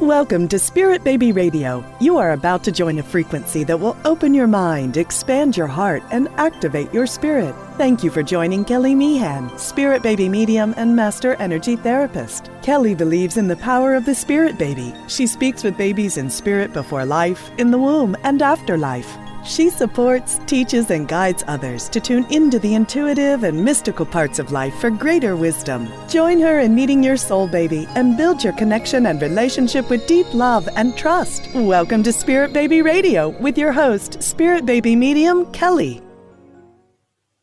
Welcome to Spirit Baby Radio. You are about to join a frequency that will open your mind, expand your heart, and activate your spirit. Thank you for joining Kelly Meehan, Spirit Baby Medium and Master Energy Therapist. Kelly believes in the power of the Spirit Baby. She speaks with babies in spirit before life, in the womb, and after life. She supports, teaches, and guides others to tune into the intuitive and mystical parts of life for greater wisdom. Join her in meeting your soul baby and build your connection and relationship with deep love and trust. Welcome to Spirit Baby Radio with your host, Spirit Baby Medium, Kelly.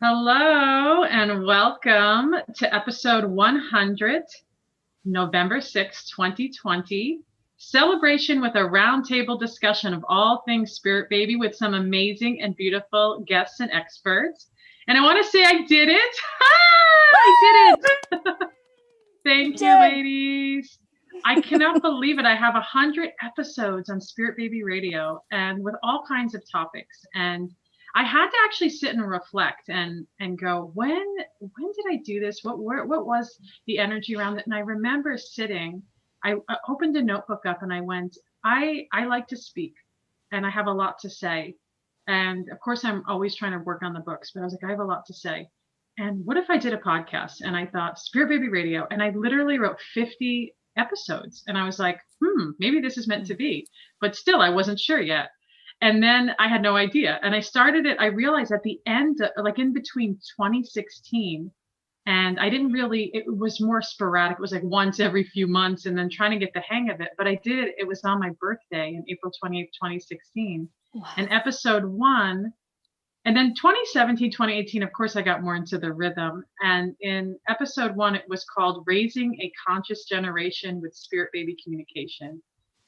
Hello and welcome to episode 100, November 6, 2020. Celebration with a roundtable discussion of all things Spirit Baby with some amazing and beautiful guests and experts. And I want to say I did it. I did it. Thank you, ladies. I cannot believe it. I have 100 episodes on Spirit Baby Radio and with all kinds of topics. And I had to actually sit and reflect and go, when did I do this? What was the energy around it? And I remember sitting. I opened a notebook up and I went, I like to speak and I have a lot to say. And of course, I'm always trying to work on the books, but I was like, I have a lot to say. And what if I did a podcast? And I thought Spirit Baby Radio. And I literally wrote 50 episodes. And I was like, maybe this is meant to be. But still, I wasn't sure yet. And then I had no idea. And I started it. I realized at the end, like in between 2016, and I didn't really, it was more sporadic. It was like once every few months and then trying to get the hang of it. But I did it. It was on my birthday in April 28th, 2016. Wow. And episode 1, and then 2017, 2018, of course, I got more into the rhythm. And in episode 1, it was called Raising a Conscious Generation with Spirit Baby Communication.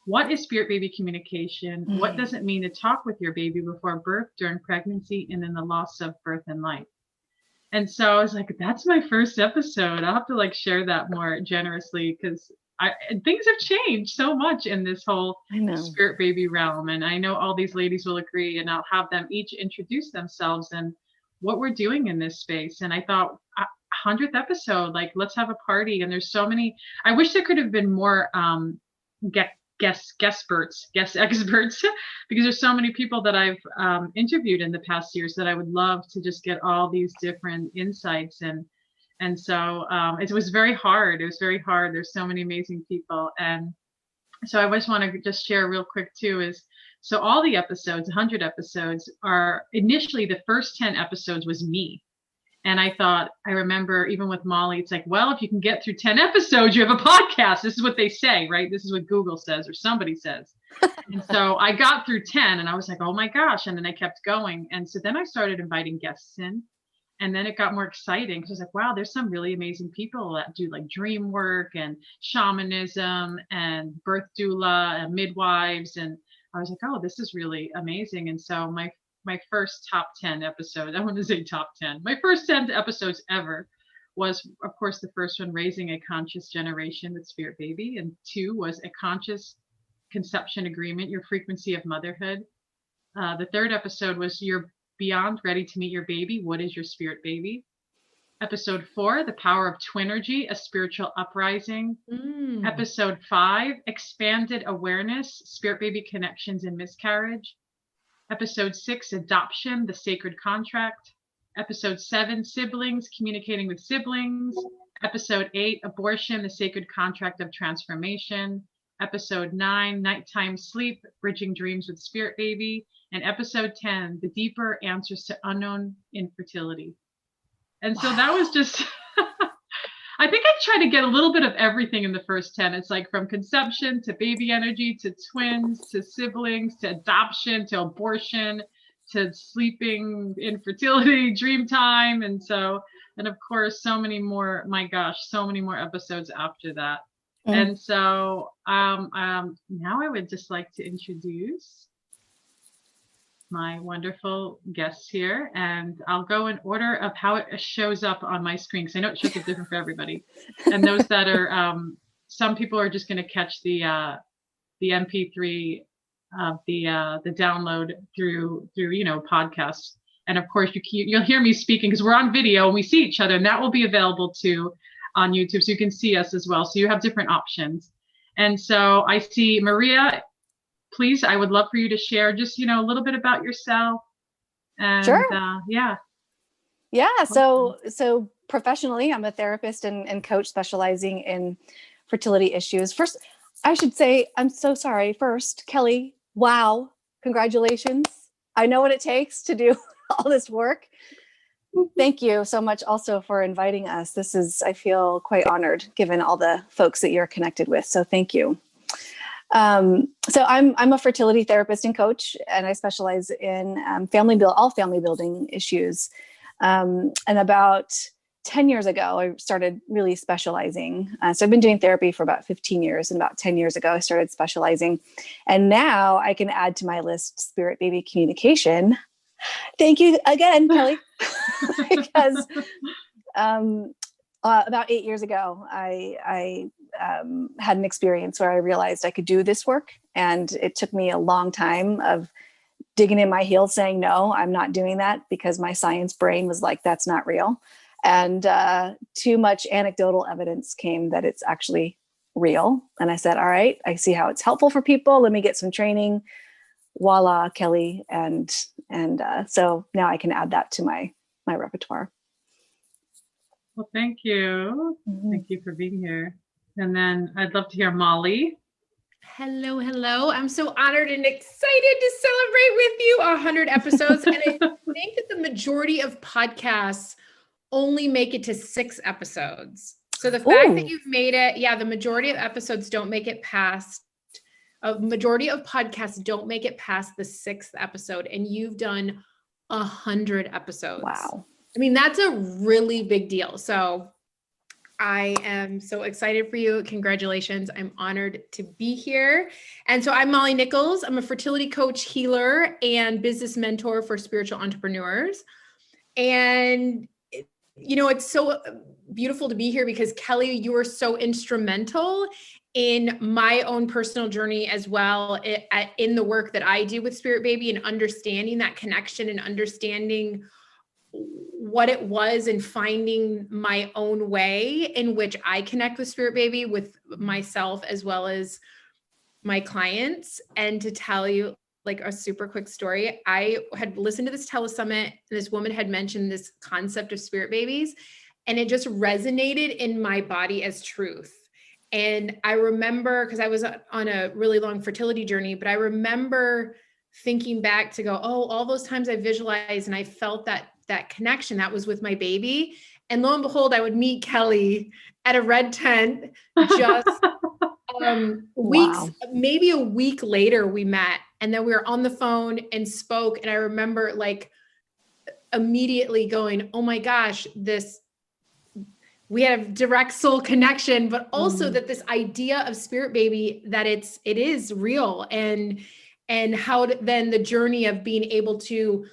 What is Spirit Baby Communication? What does it mean to talk with your baby before birth, during pregnancy, and in the loss of birth and life? And so I was like, that's my first episode. I'll have to share that more generously because things have changed so much in this whole Spirit Baby realm. And I know all these ladies will agree, and I'll have them each introduce themselves and what we're doing in this space. And I thought 100th episode, let's have a party. And there's so many, I wish there could have been more guest experts, because there's so many people that I've interviewed in the past years that I would love to just get all these different insights. And so it was very hard. It was very hard. There's so many amazing people. And so I just want to just share real quick too is, so all the episodes, 100 episodes are initially the first 10 episodes was me. And I thought, I remember even with Molly, it's like, well, if you can get through 10 episodes, you have a podcast. This is what they say, right? This is what Google says or somebody says. And so I got through 10 and I was like, oh my gosh. And then I kept going. And so then I started inviting guests in. And then it got more exciting because I was like, wow, there's some really amazing people that do dream work and shamanism and birth doula and midwives. And I was like, oh, this is really amazing. And so my first top 10 episodes, I want to say top 10, my first 10 episodes ever was, of course, the first one, Raising a Conscious Generation with Spirit Baby. And 2 was A Conscious Conception Agreement, Your Frequency of Motherhood. The 3rd episode was You're Beyond Ready to Meet Your Baby. What is your Spirit Baby? Episode 4, The Power of Twinergy, A Spiritual Uprising. Episode 5, Expanded Awareness, Spirit Baby Connections and Miscarriage. Episode 6, Adoption, The Sacred Contract. Episode 7, Siblings, Communicating with Siblings. Episode 8, Abortion, The Sacred Contract of Transformation. Episode 9, Nighttime Sleep, Bridging Dreams with Spirit Baby. And episode 10, The Deeper Answers to Unknown Infertility. And so that was just, I think I tried to get a little bit of everything in the first 10. It's from conception to baby energy, to twins, to siblings, to adoption, to abortion, to sleeping, infertility, dream time. And of course, so many more, my gosh, so many more episodes after that. And so now I would just like to introduce my wonderful guests here, and I'll go in order of how it shows up on my screen because I know it shows up different for everybody. And those that are, some people are just going to catch the MP3 of the download through podcasts. And of course, you'll hear me speaking because we're on video and we see each other, and that will be available too on YouTube, so you can see us as well. So you have different options. And so I see Maria, please, I would love for you to share just, a little bit about yourself. And Sure. Yeah. Yeah. So professionally, I'm a therapist and coach specializing in fertility issues. First, I should say, I'm so sorry. First, Kelly, wow, congratulations. I know what it takes to do all this work. Thank you so much also for inviting us. I feel quite honored given all the folks that you're connected with. So thank you. So I'm a fertility therapist and coach, and I specialize in all family building issues. And about 10 years ago, I started really specializing. So I've been doing therapy for about 15 years, and about 10 years ago, I started specializing. And now I can add to my list spirit baby communication. Thank you again, Kelly, because about 8 years ago, I had an experience where I realized I could do this work. And it took me a long time of digging in my heels saying, no, I'm not doing that, because my science brain was like, that's not real. And too much anecdotal evidence came that it's actually real. And I said, all right, I see how it's helpful for people. Let me get some training. Voila, Kelly. And so now I can add that to my repertoire. Well, thank you. Mm-hmm. Thank you for being here. And then I'd love to hear Molly. Hello. I'm so honored and excited to celebrate with you 100 episodes. And I think that the majority of podcasts only make it to 6 episodes. So the fact that you've made it, the majority of episodes don't make it past, a majority of podcasts don't make it past the 6th episode, and you've done 100 episodes. Wow. I mean, that's a really big deal. So I am so excited for you. Congratulations. I'm honored to be here. And so I'm Molly Nichols. I'm a fertility coach, healer, and business mentor for spiritual entrepreneurs. And, it's so beautiful to be here because Kelly, you were so instrumental in my own personal journey as well, in the work that I do with Spirit Baby, and understanding that connection and understanding what it was and finding my own way in which I connect with Spirit Baby, with myself as well as my clients. And to tell you like a super quick story, I had listened to this telesummit, and this woman had mentioned this concept of spirit babies, and it just resonated in my body as truth. And I remember, because I was on a really long fertility journey, but I remember thinking back to go, all those times I visualized and I felt that connection that was with my baby. And lo and behold, I would meet Kelly at a red tent just weeks, maybe a week later we met, and then we were on the phone and spoke. And I remember like immediately going, oh my gosh, we had a direct soul connection, but also that this idea of spirit baby, that it is real, and how then the journey of being able to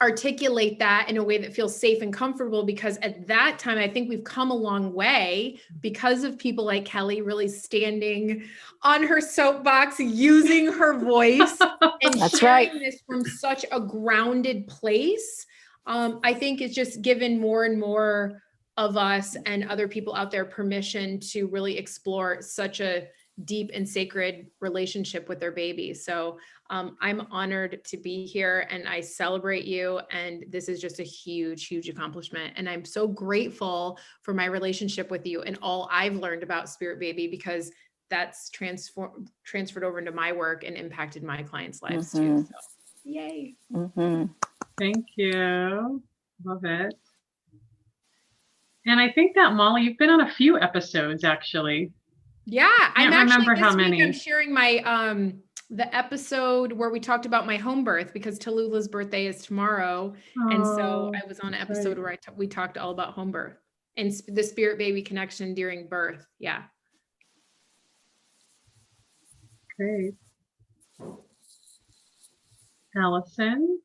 articulate that in a way that feels safe and comfortable, because at that time, I think we've come a long way because of people like Kelly really standing on her soapbox, using her voice and That's sharing right. this from such a grounded place. I think it's just given more and more of us and other people out there permission to really explore such a deep and sacred relationship with their baby. So I'm honored to be here, and I celebrate you. And this is just a huge, huge accomplishment. And I'm so grateful for my relationship with you and all I've learned about Spirit Baby, because that's transferred over into my work and impacted my clients' lives too. So yay. Thank you. Love it. And I think that Molly, you've been on a few episodes actually. Yeah, I'm actually this how week many. I'm sharing my the episode where we talked about my home birth, because Tallulah's birthday is tomorrow. And so I was on an episode where we talked all about home birth and the spirit baby connection during birth. Yeah. Great. Allison.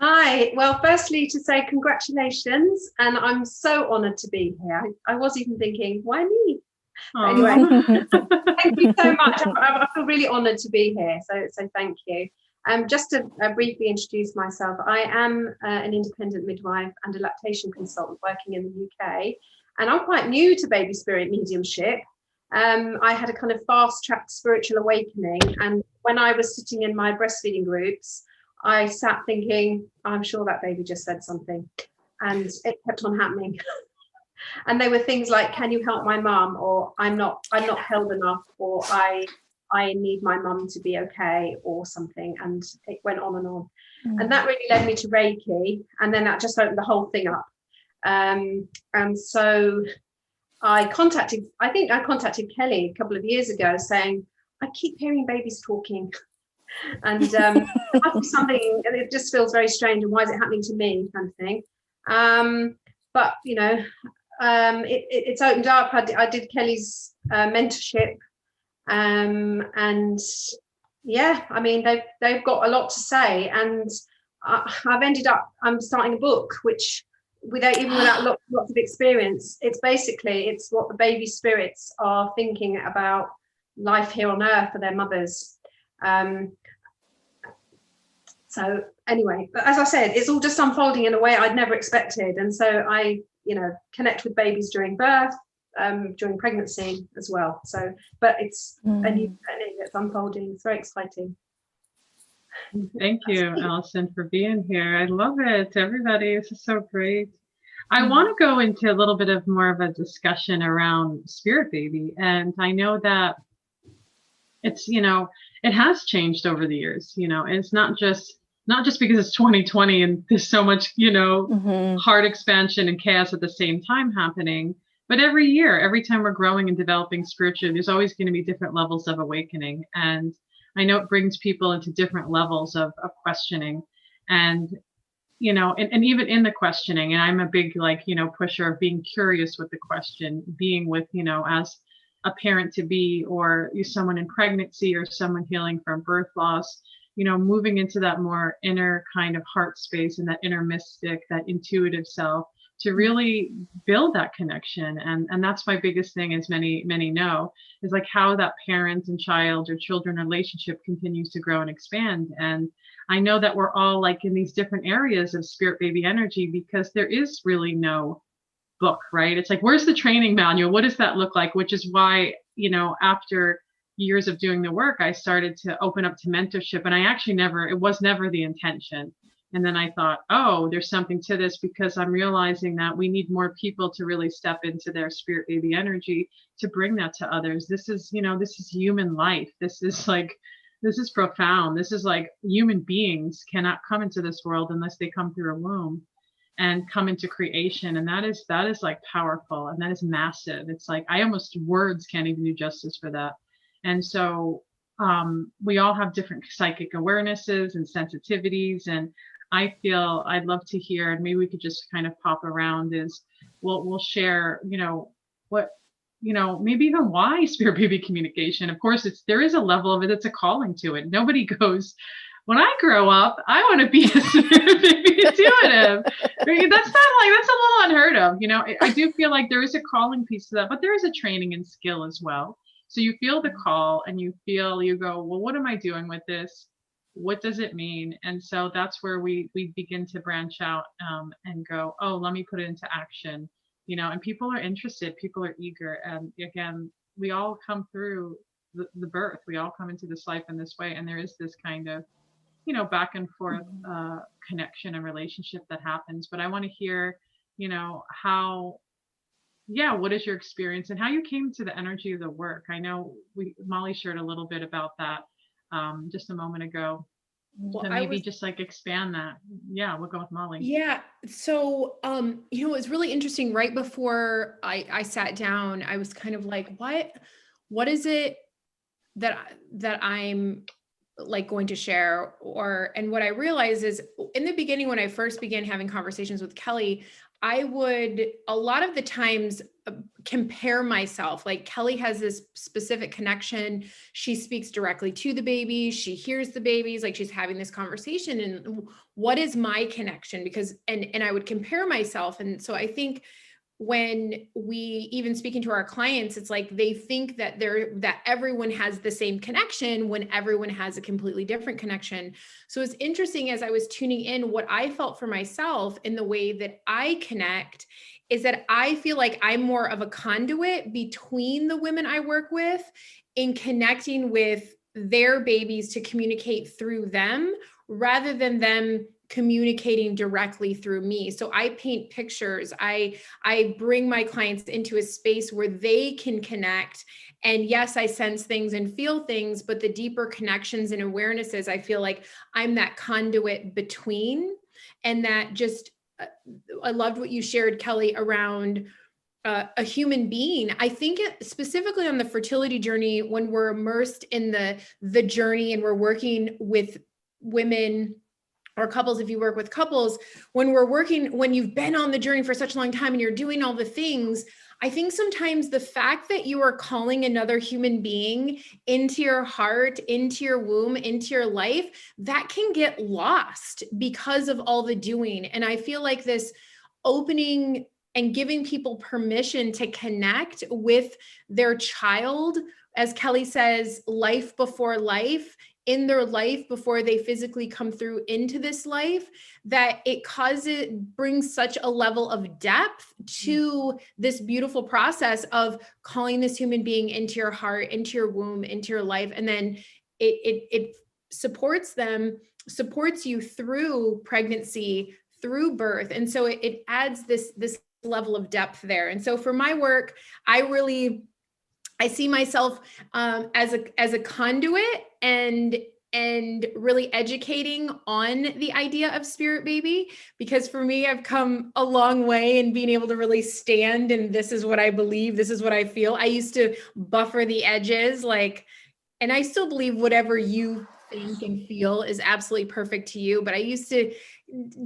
Hi. Well, firstly, to say congratulations, and I'm so honored to be here. I was even thinking, why me? Anyway, thank you so much. I feel really honored to be here. So thank you. Just to briefly introduce myself, I am an independent midwife and a lactation consultant working in the UK, and I'm quite new to baby spirit mediumship. I had a kind of fast track spiritual awakening. And when I was sitting in my breastfeeding groups, I sat thinking, I'm sure that baby just said something. And it kept on happening. And they were things like, can you help my mum? Or I'm not held enough, or I need my mum to be okay, or something. And it went on and on. And that really led me to Reiki. And then that just opened the whole thing up. And so I contacted Kelly a couple of years ago saying, I keep hearing babies talking. And there must be something, and it just feels very strange. And why is it happening to me, kind of thing. But, you know, it's opened up. I did Kelly's mentorship. And yeah, I mean, they've got a lot to say. And I've ended up, I'm starting a book, which without lots of experience, it's what the baby spirits are thinking about life here on earth for their mothers. So anyway, but as I said, it's all just unfolding in a way I'd never expected. And so I, you know, connect with babies during birth, during pregnancy as well. So, but it's a new journey that's unfolding. It's very exciting. Thank you, Alison, for being here. I love it, everybody. This is so great. I want to go into a little bit of more of a discussion around Spirit Baby. And I know that it's, you know, it has changed over the years. You know, it's not just because it's 2020 and there's so much, you know, heart expansion and chaos at the same time happening. But every year, every time we're growing and developing spiritually, there's always going to be different levels of awakening. And I know it brings people into different levels of questioning. And, you know, and even in the questioning, and I'm a big, like, you know, pusher of being curious with the question, being with, you know, as a parent to be, or someone in pregnancy, or someone healing from birth loss, you know, moving into that more inner kind of heart space and that inner mystic, that intuitive self, to really build that connection. And that's my biggest thing, as many know, is like how that parent and child or children relationship continues to grow and expand. And I know that we're all like in these different areas of Spirit Baby energy, because there is really no book, right? It's like, where's the training manual? What does that look like? Which is why, you know, after years of doing the work, I started to open up to mentorship. And it was never the intention. And then I thought, oh, there's something to this, because I'm realizing that we need more people to really step into their Spirit Baby energy to bring that to others. This is, you know, this is human life. This is profound. This is like, human beings cannot come into this world unless they come through a womb and come into creation. And that is like powerful. And that is massive. It's like, words can't even do justice for that. And so we all have different psychic awarenesses and sensitivities. And I feel I'd love to hear, and maybe we could just kind of pop around, is we'll share, you know, what, you know, maybe even why Spirit Baby communication. Of course, there is a level of it. It's a calling to it. Nobody goes, when I grow up, I want to be a Spirit Baby intuitive. That's a little unheard of. You know, I do feel like there is a calling piece to that, but there is a training and skill as well. So you feel the call and you go, well, what am I doing with this? What does it mean? And so that's where we begin to branch out and go, oh, let me put it into action, you know, and people are interested, people are eager. And again, we all come through the birth, we all come into this life in this way. And there is this kind of, you know, back and forth connection and relationship that happens. But I want to hear, you know, what is your experience and how you came to the energy of the work? I know Molly shared a little bit about that just a moment ago. Well, so maybe just like expand that. Yeah, we'll go with Molly. Yeah. So, you know, it was really interesting. Right before I sat down, I was kind of like, what is it that I'm like going to share? And what I realized is, in the beginning, when I first began having conversations with Kelly, I would a lot of the times compare myself. Like, Kelly has this specific connection. She speaks directly to the baby. She hears the babies, like she's having this conversation. And what is my connection? Because, and I would compare myself. And so I think when we even speaking to our clients, it's like they think that everyone has the same connection when everyone has a completely different connection. So it's interesting, as I was tuning in, what I felt for myself in the way that I connect is that I feel like I'm more of a conduit between the women I work with in connecting with their babies to communicate through them rather than them communicating directly through me. So I paint pictures. I bring my clients into a space where they can connect. And yes, I sense things and feel things, but the deeper connections and awarenesses, I feel like I'm that conduit between. And that just, I loved what you shared, Kelly, around a human being. I think specifically on the fertility journey, when we're immersed in the journey and we're working with women or couples, if you work with couples, when you've been on the journey for such a long time and you're doing all the things, I think sometimes the fact that you are calling another human being into your heart, into your womb, into your life, that can get lost because of all the doing. And I feel like this opening and giving people permission to connect with their child, as Kelly says, life before life, in their life before they physically come through into this life, that it brings such a level of depth to this beautiful process of calling this human being into your heart, into your womb, into your life. And then it supports you through pregnancy, through birth. And so it adds this level of depth there. And so for my work, I see myself as a conduit and really educating on the idea of spirit baby, because for me, I've come a long way in being able to really stand and this is what I believe, this is what I feel. I used to buffer the edges, and I still believe whatever you think and feel is absolutely perfect to you, but I used to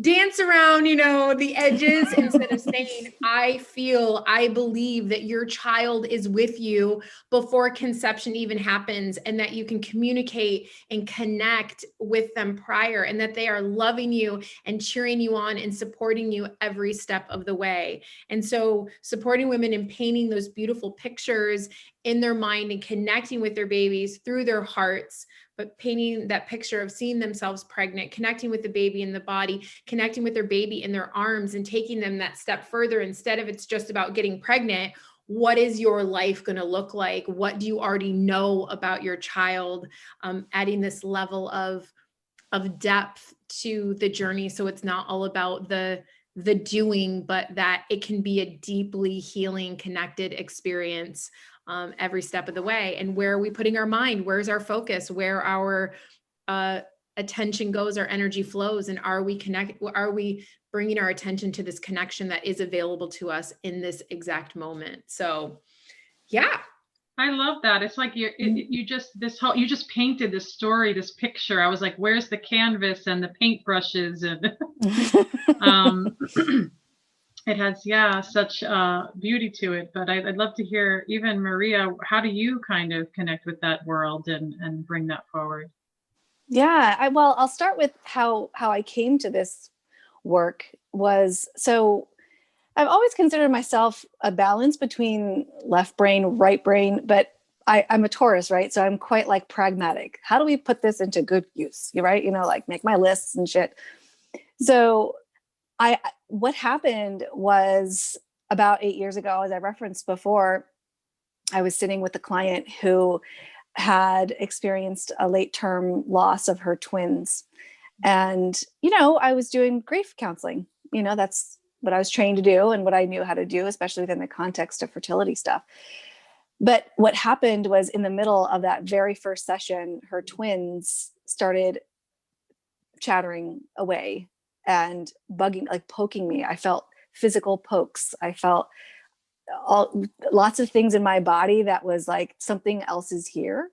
dance around, the edges instead of saying, I believe that your child is with you before conception even happens, and that you can communicate and connect with them prior, and that they are loving you and cheering you on and supporting you every step of the way. And so supporting women and painting those beautiful pictures in their mind and connecting with their babies through their hearts, but painting that picture of seeing themselves pregnant, connecting with the baby in the body, connecting with their baby in their arms, and taking them that step further. Instead of it's just about getting pregnant, what is your life going to look like? What do you already know about your child? Adding this level of depth to the journey. So it's not all about the doing, but that it can be a deeply healing, connected experience every step of the way. And where are we putting our mind? Where's our focus? Where our attention goes, our energy flows, and are we bringing our attention to this connection that is available to us in this exact moment? So, yeah. I love that. It's like you just painted this story, this picture. I was like, where's the canvas and the paintbrushes? And it has, such beauty to it. But I'd love to hear, even Maria, how do you kind of connect with that world and bring that forward? Yeah, I'll start with how I came to this work was, so I've always considered myself a balance between left brain, right brain, but I'm a Taurus, right? So I'm quite pragmatic. How do we put this into good use? You're right. Make my lists and shit. So what happened was about 8 years ago, as I referenced before, I was sitting with a client who had experienced a late term loss of her twins. And, I was doing grief counseling. That's what I was trained to do and what I knew how to do, especially within the context of fertility stuff. But what happened was, in the middle of that very first session, her twins started chattering away and bugging, poking me. I felt physical pokes. I felt lots of things in my body that was like, something else is here.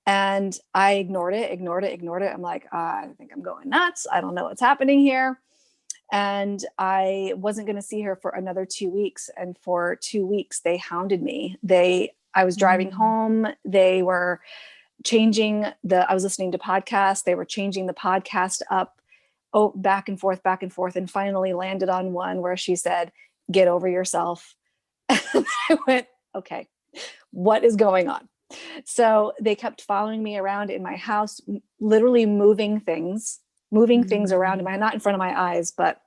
And I ignored it. I'm like, I think I'm going nuts. I don't know what's happening here. And I wasn't going to see her for another 2 weeks. And for 2 weeks, they hounded me. I was driving home. They were changing I was listening to podcasts. They were changing the podcast up, back and forth, and finally landed on one where she said, "Get over yourself." And I went, okay, what is going on? So they kept following me around in my house, literally moving things around in not in front of my eyes, but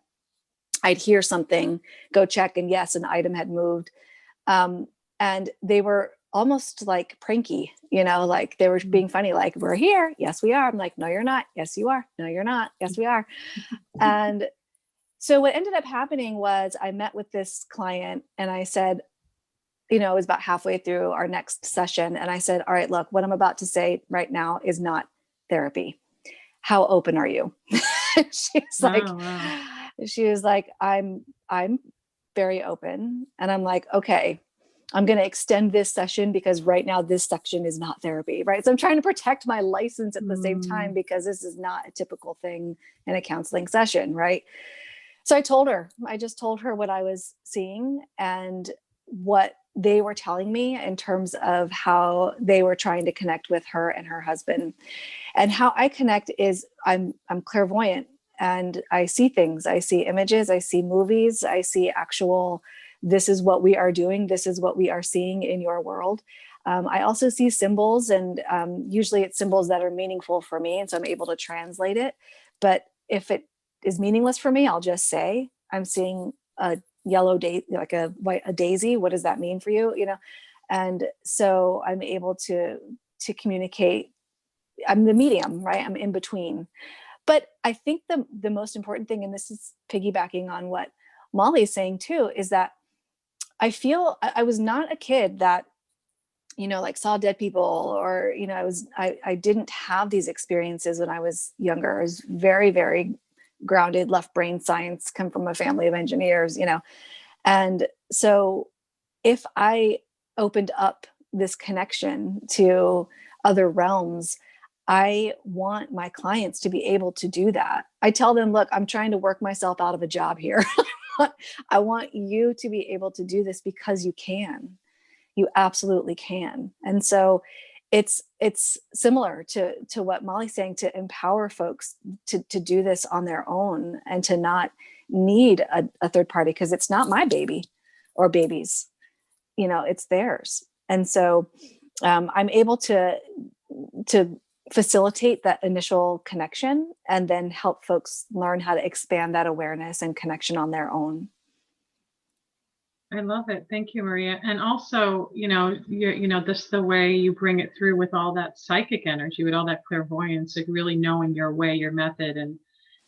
I'd hear something, go check, and yes, an item had moved. And they were almost like pranky, like they were being funny, like, we're here. Yes, we are. I'm like, no, you're not. Yes, you are. No, you're not. Yes, we are. And so what ended up happening was I met with this client and I said, it was about halfway through our next session. And I said, all right, look, what I'm about to say right now is not therapy. How open are you? She's like, Oh, wow. she was like, I'm very open. And I'm like, okay, I'm going to extend this session because right now this section is not therapy, right? So I'm trying to protect my license at the same time because this is not a typical thing in a counseling session, right? So I just told her what I was seeing and what they were telling me in terms of how they were trying to connect with her and her husband. And how I connect is I'm clairvoyant and I see things. I see images, I see movies, I see actual, this is what we are doing. This is what we are seeing in your world. I also see symbols, and usually it's symbols that are meaningful for me. And so I'm able to translate it. But if it is meaningless for me, I'll just say, I'm seeing a yellow daisy, like a daisy. What does that mean for you? And so I'm able to communicate. I'm the medium, right? I'm in between. But I think the most important thing, and this is piggybacking on what Molly's saying too, is that I feel I was not a kid that, like saw dead people or, I didn't have these experiences when I was younger. I was very, very grounded, left brain science, come from a family of engineers, And so if I opened up this connection to other realms, I want my clients to be able to do that. I tell them, look, I'm trying to work myself out of a job here. I want you to be able to do this because you can. You absolutely can. And so it's similar to what Molly's saying, to empower folks to do this on their own and to not need a third party, because it's not my baby or babies, it's theirs. And so I'm able to facilitate that initial connection and then help folks learn how to expand that awareness and connection on their own. I love it. Thank you, Maria. And also, this the way you bring it through with all that psychic energy, with all that clairvoyance, like really knowing your way, your method. And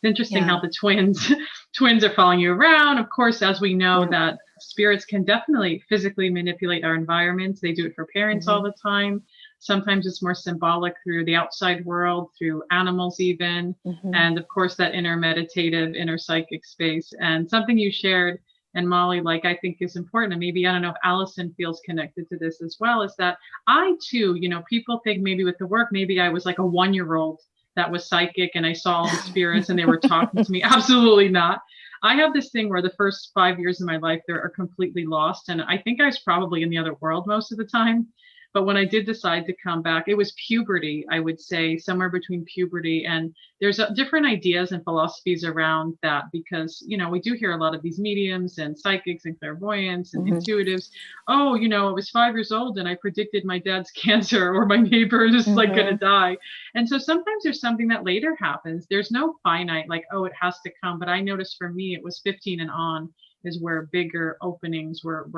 it's interesting how the twins are following you around. Of course, as we know that spirits can definitely physically manipulate our environments. They do it for parents all the time. Sometimes it's more symbolic through the outside world, through animals even. And of course, that inner meditative, inner psychic space. And something you shared, and Molly, I think is important, and maybe, I don't know if Allison feels connected to this as well, is that I too, people think maybe with the work, maybe I was like a 1-year-old that was psychic and I saw all the spirits and they were talking to me. Absolutely not. I have this thing where the first 5 years of my life, they are completely lost. And I think I was probably in the other world most of the time. But when I did decide to come back, it was puberty, I would say, somewhere between puberty. And there's different ideas and philosophies around that because, we do hear a lot of these mediums and psychics and clairvoyants and intuitives. Oh, I was 5 years old and I predicted my dad's cancer, or my neighbor is going to die. And so sometimes there's something that later happens. There's no finite, oh, it has to come. But I noticed for me, it was 15 and on is where bigger openings were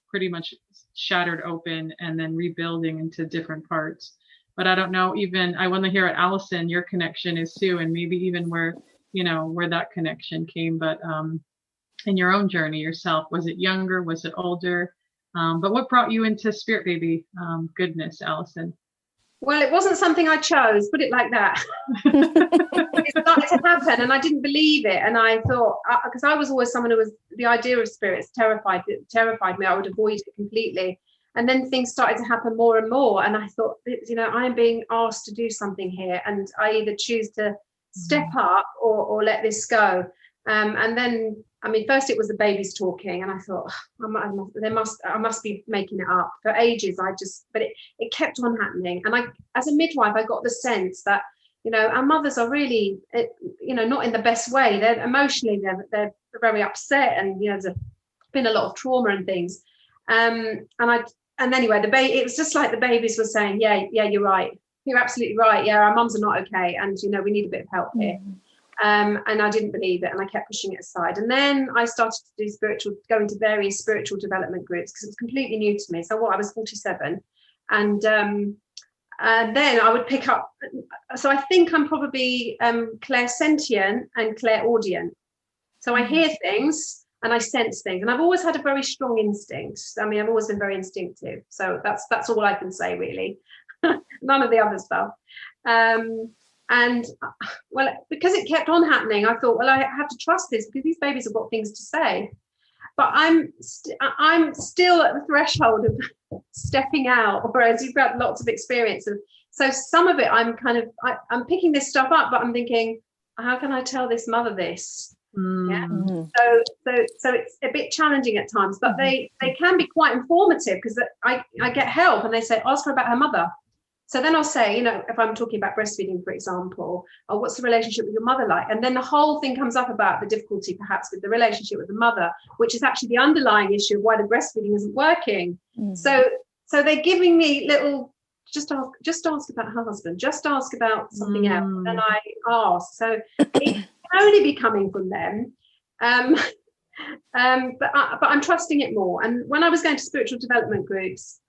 pretty much shattered open and then rebuilding into different parts. But I don't know, even I want to hear what Allison, your connection is too, and maybe even where that connection came. But in your own journey yourself, was it younger? Was it older? But what brought you into Spirit Baby goodness, Allison? Well, it wasn't something I chose, put it like that. It started to happen and I didn't believe it. And I thought, because I was always someone who was, the idea of spirits terrified me. I would avoid it completely. And then things started to happen more and more. And I thought, I'm being asked to do something here. And I either choose to step up or let this go. And then, first it was the babies talking, and I thought, I must be making it up. For ages, but it kept on happening. And as a midwife, I got the sense that, our mothers are really, not in the best way. They're emotionally, they're very upset, and there's been a lot of trauma and things. And anyway, it was just like the babies were saying, yeah, you're right. You're absolutely right. Yeah, our mums are not okay, and we need a bit of help here. And I didn't believe it, and I kept pushing it aside. And then I started to go into various spiritual development groups, because it was completely new to me. So I was 47, and then I would pick up. So I think I'm probably clairsentient and clairaudient. So I hear things and I sense things, and I've always had a very strong instinct. I mean, I've always been very instinctive. So that's all I can say, really. None of the other stuff. And well, because it kept on happening, I thought, well, I have to trust this, because these babies have got things to say. But I'm still at the threshold of stepping out, whereas you've got lots of experience. And so some of it, I'm picking this stuff up, but I'm thinking, how can I tell this mother this? Yeah. So it's a bit challenging at times, but they can be quite informative, because I get help, and they say, ask her about her mother. So then I'll say, if I'm talking about breastfeeding, for example, oh, what's the relationship with your mother like? And then the whole thing comes up about the difficulty perhaps with the relationship with the mother, which is actually the underlying issue of why the breastfeeding isn't working. So they're giving me little, just ask about her husband, just ask about something else. And I ask. So it can only be coming from them. But I'm trusting it more. And when I was going to spiritual development groups,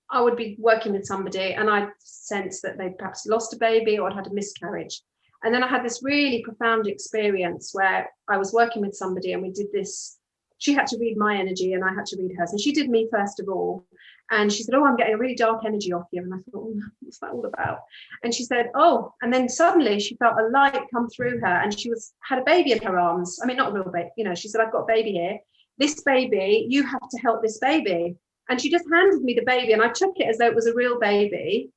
I would be working with somebody, and I'd sense that they'd perhaps lost a baby or had a miscarriage. And then I had this really profound experience where I was working with somebody, and we did this. She had to read my energy and I had to read hers. And she did me first of all. And she said, oh, I'm getting a really dark energy off you. And I thought, oh, what's that all about? And she said, oh, and then suddenly she felt a light come through her, and she had a baby in her arms. I mean, not a real baby, she said, I've got a baby here. This baby, you have to help this baby. And she just handed me the baby, and I took it as though it was a real baby.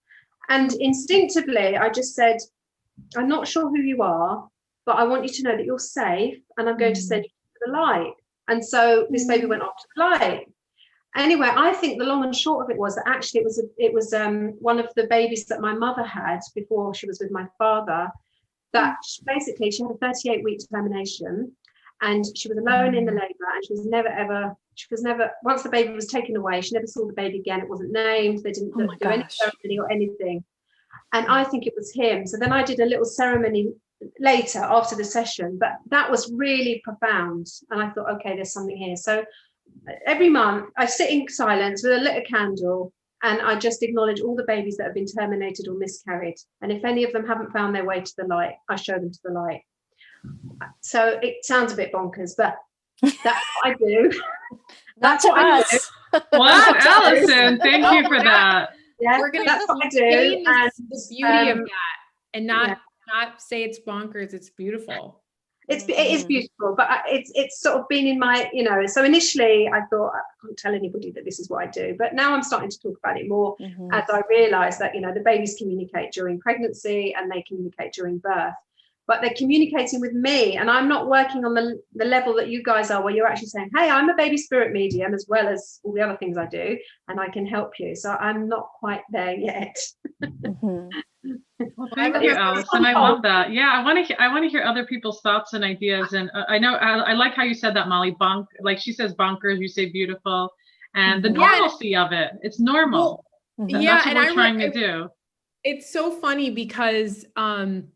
And instinctively, I just said, I'm not sure who you are, but I want you to know that you're safe, and I'm going to send you to the light. And so this baby went off to the light. Anyway, I think the long and short of it was that actually it was one of the babies that my mother had before she was with my father, that basically she had a 38-week termination, and she was alone in the labour, and she was never, once the baby was taken away, she never saw the baby again. It wasn't named. They didn't do any ceremony or anything. And I think it was him. So then I did a little ceremony later after the session, but that was really profound. And I thought, okay, there's something here. So every month I sit in silence with a lit candle, and I just acknowledge all the babies that have been terminated or miscarried. And if any of them haven't found their way to the light, I show them to the light. So it sounds a bit bonkers, but that's what I do. That's what I do. Wow, Allison, thank you for that. Yeah, that's what I do. And the beauty of that, and not say it's bonkers. It's beautiful. It is beautiful, but it's sort of been in my, so initially I thought I can't tell anybody that this is what I do, but now I'm starting to talk about it more as I realise that, the babies communicate during pregnancy and they communicate during birth, but they're communicating with me, and I'm not working on the level that you guys are, where you're actually saying, hey, I'm a baby spirit medium as well as all the other things I do, and I can help you. So I'm not quite there yet. Well, thank you, Allison. I love that. Yeah, I want to hear other people's thoughts and ideas. And I know I like how you said that, Molly. Like she says bonkers, you say beautiful, and the normalcy of it. It's normal. And that's what we're trying to do. It's so funny because when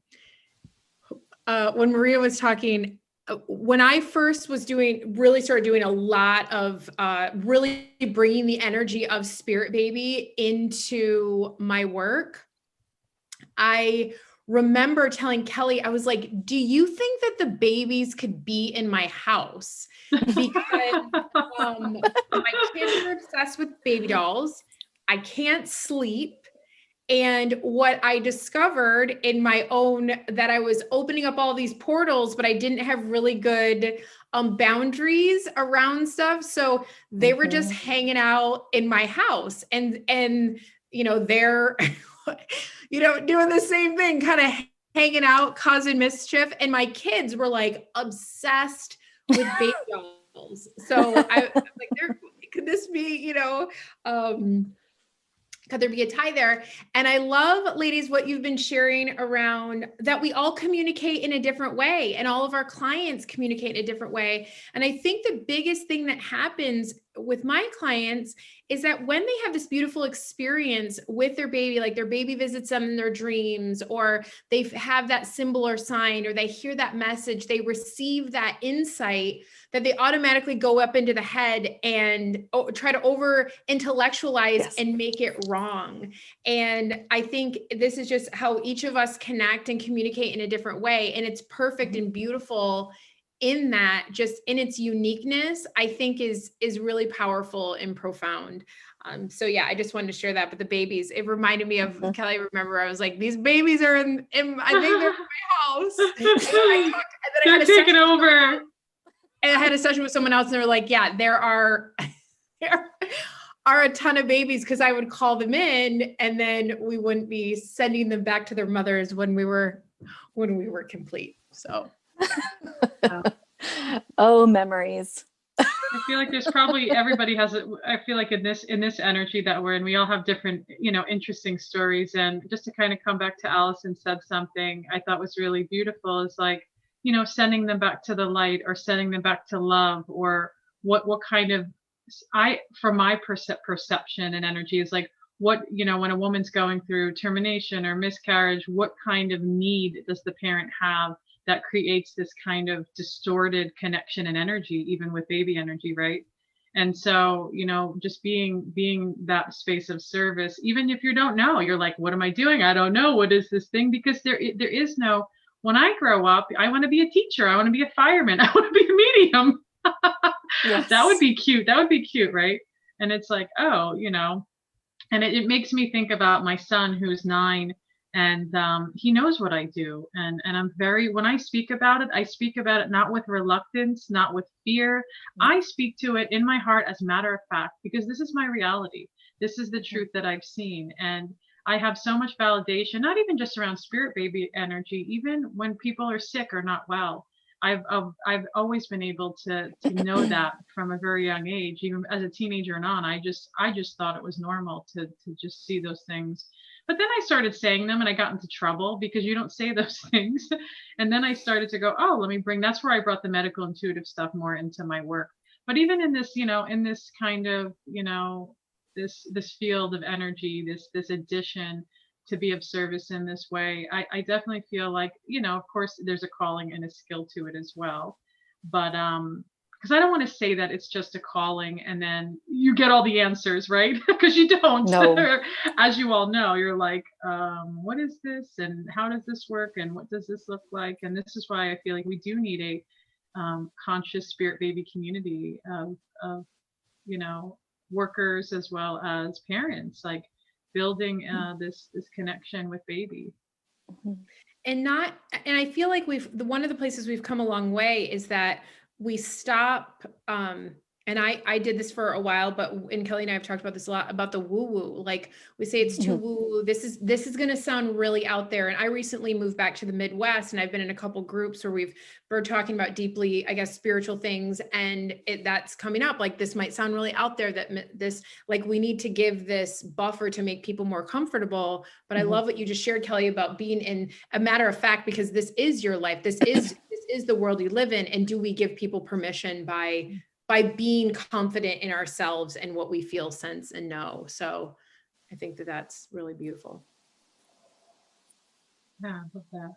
Maria was talking, when I first was started doing a lot of really bringing the energy of Spirit Baby into my work, I remember telling Kelly, I was like, do you think that the babies could be in my house? Because my kids are obsessed with baby dolls. I can't sleep. And what I discovered in my own, that I was opening up all these portals, but I didn't have really good boundaries around stuff. So they were just hanging out in my house, and they're, doing the same thing, kind of hanging out, causing mischief. And my kids were like obsessed with baby dolls. So I was like, could this be, could there be a tie there? And I love, ladies, what you've been sharing around that we all communicate in a different way, and all of our clients communicate in a different way. And I think the biggest thing that happens with my clients is that when they have this beautiful experience with their baby, like their baby visits them in their dreams, or they have that symbol or sign, or they hear that message, they receive that insight, that they automatically go up into the head and try to over intellectualize and make it wrong. And I think this is just how each of us connect and communicate in a different way. And it's perfect and beautiful in that, just in its uniqueness, I think is really powerful and profound. So yeah, I just wanted to share that. But the babies, it reminded me of Kelly. Remember, I was like, these babies are in I think they're in my house. They're taking over. And I had a session with someone else, and they were like, yeah, there are a ton of babies, because I would call them in, and then we wouldn't be sending them back to their mothers when we were complete. So. Oh, memories. I feel like there's probably everybody has it. I feel like in this energy that we're in, we all have different, interesting stories. And just to kind of come back to Allison said something I thought was really beautiful is like, sending them back to the light, or sending them back to love, or what kind of, from my perception and energy is like, what, when a woman's going through termination or miscarriage, what kind of need does the parent have that creates this kind of distorted connection and energy, even with baby energy, right? And so, just being that space of service, even if you don't know, you're like, what am I doing? I don't know. What is this thing? Because there is no, when I grow up, I want to be a teacher. I want to be a fireman. I want to be a medium. Yes. That would be cute. That would be cute, right? And it's like, oh, and it makes me think about my son who's 9. And he knows what I do. And I'm when I speak about it, I speak about it not with reluctance, not with fear. I speak to it in my heart as a matter of fact, because this is my reality. This is the truth that I've seen. And I have so much validation, not even just around spirit baby energy, even when people are sick or not well. I've always been able to know that from a very young age, even as a teenager and on. I just thought it was normal to just see those things. But then I started saying them, and I got into trouble because you don't say those things. And then I started to go, oh, that's where I brought the medical intuitive stuff more into my work. But even in this, in this kind of, this field of energy, this addition to be of service in this way, I definitely feel like, of course, there's a calling and a skill to it as well. But because I don't want to say that it's just a calling and then you get all the answers, right? Because you don't. No. As you all know, you're like, what is this? And how does this work? And what does this look like? And this is why I feel like we do need a conscious spirit baby community of workers as well as parents, like building this connection with baby. And I feel like one of the places we've come a long way is that we stop, and I did this for a while, and Kelly and I have talked about this a lot, about the woo-woo. Like we say it's too woo-woo. This is going to sound really out there. And I recently moved back to the Midwest, and I've been in a couple groups where we're talking about deeply, I guess, spiritual things. And that's coming up. Like, this might sound really out there, that this, like, we need to give this buffer to make people more comfortable. But I love what you just shared, Kelly, about being in a matter of fact, because this is your life. This is the world you live in. And do we give people permission by being confident in ourselves and what we feel, sense, and know? So I think that's really beautiful. Yeah, I love that.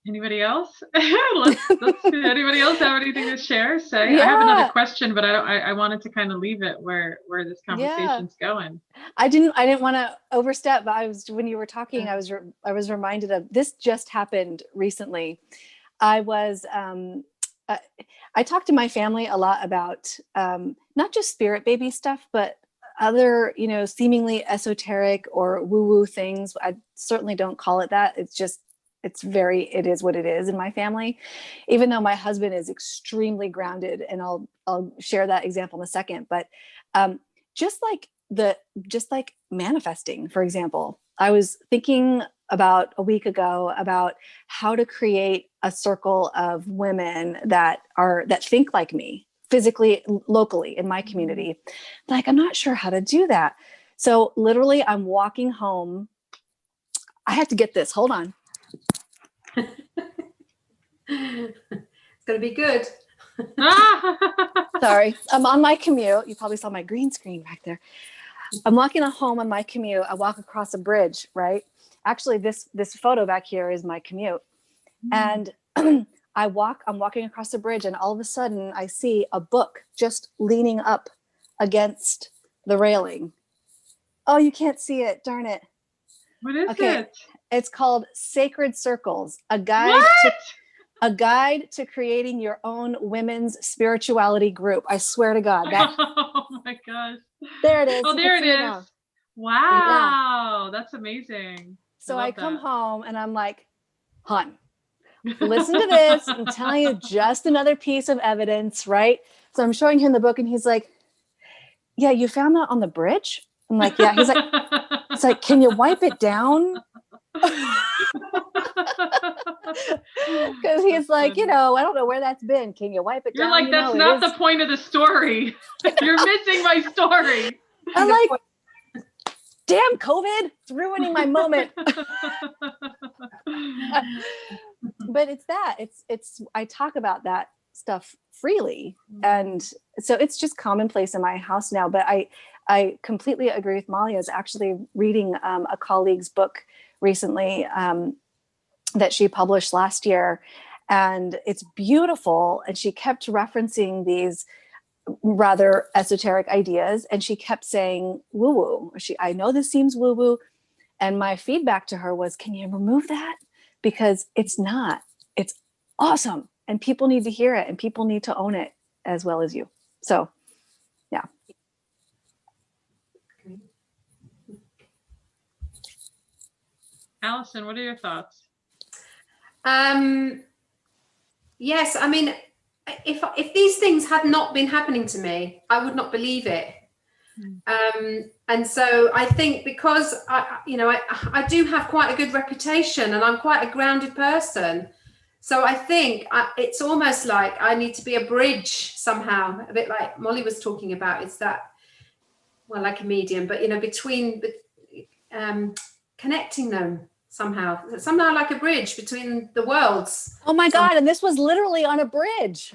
Anybody else? let's anybody else have anything to share? Say, yeah. I have another question, but I wanted to kind of leave it where this conversation's going. I didn't want to overstep, but when you were talking, I was reminded of this. Just happened recently. I talk to my family a lot about not just spirit baby stuff, but other, seemingly esoteric or woo-woo things. I certainly don't call it that. It is what it is in my family, even though my husband is extremely grounded, and I'll share that example in a second. But just like manifesting, for example, I was thinking about a week ago about how to create a circle of women that think like me, physically, locally in my community. Like, I'm not sure how to do that. So literally, I'm walking home. I have to get this. Hold on. It's going to be good. Sorry, I'm on my commute. You probably saw my green screen back there. I'm walking home on my commute. I walk across a bridge, right? Actually, this photo back here is my commute. And I'm walking across the bridge, and all of a sudden I see a book just leaning up against the railing. Oh, you can't see it. Darn it. What is it? It's called Sacred Circles, a guide to creating your own women's spirituality group. I swear to God. Oh my gosh. There it is. Oh, there it is. Wow. That's amazing. So I come home and I'm like, hon, listen to this. I'm telling you just another piece of evidence, right? So I'm showing him the book and he's like, yeah, you found that on the bridge? I'm like, yeah. He's like, it's like, can you wipe it down? Because he's like, I don't know where that's been. Can you wipe it down? You're like, that's not the point of the story. You're missing my story. I'm like, damn COVID, it's ruining my moment. But it's that. It's I talk about that stuff freely. And so it's just commonplace in my house now. But I completely agree with Molly. I was actually reading a colleague's book recently that she published last year, and it's beautiful. And she kept referencing these rather esoteric ideas, and she kept saying woo-woo. I know this seems woo-woo. And my feedback to her was, can you remove that? Because it's not. It's awesome. And people need to hear it, and people need to own it as well as you. So, yeah. Allison, what are your thoughts? Yes, I mean, if these things had not been happening to me, I would not believe it. And so I think because I do have quite a good reputation, and I'm quite a grounded person. So I think it's almost like I need to be a bridge somehow, a bit like Molly was talking about. It's that, well, like a medium, but between connecting them somehow like a bridge between the worlds. Oh my God. And this was literally on a bridge.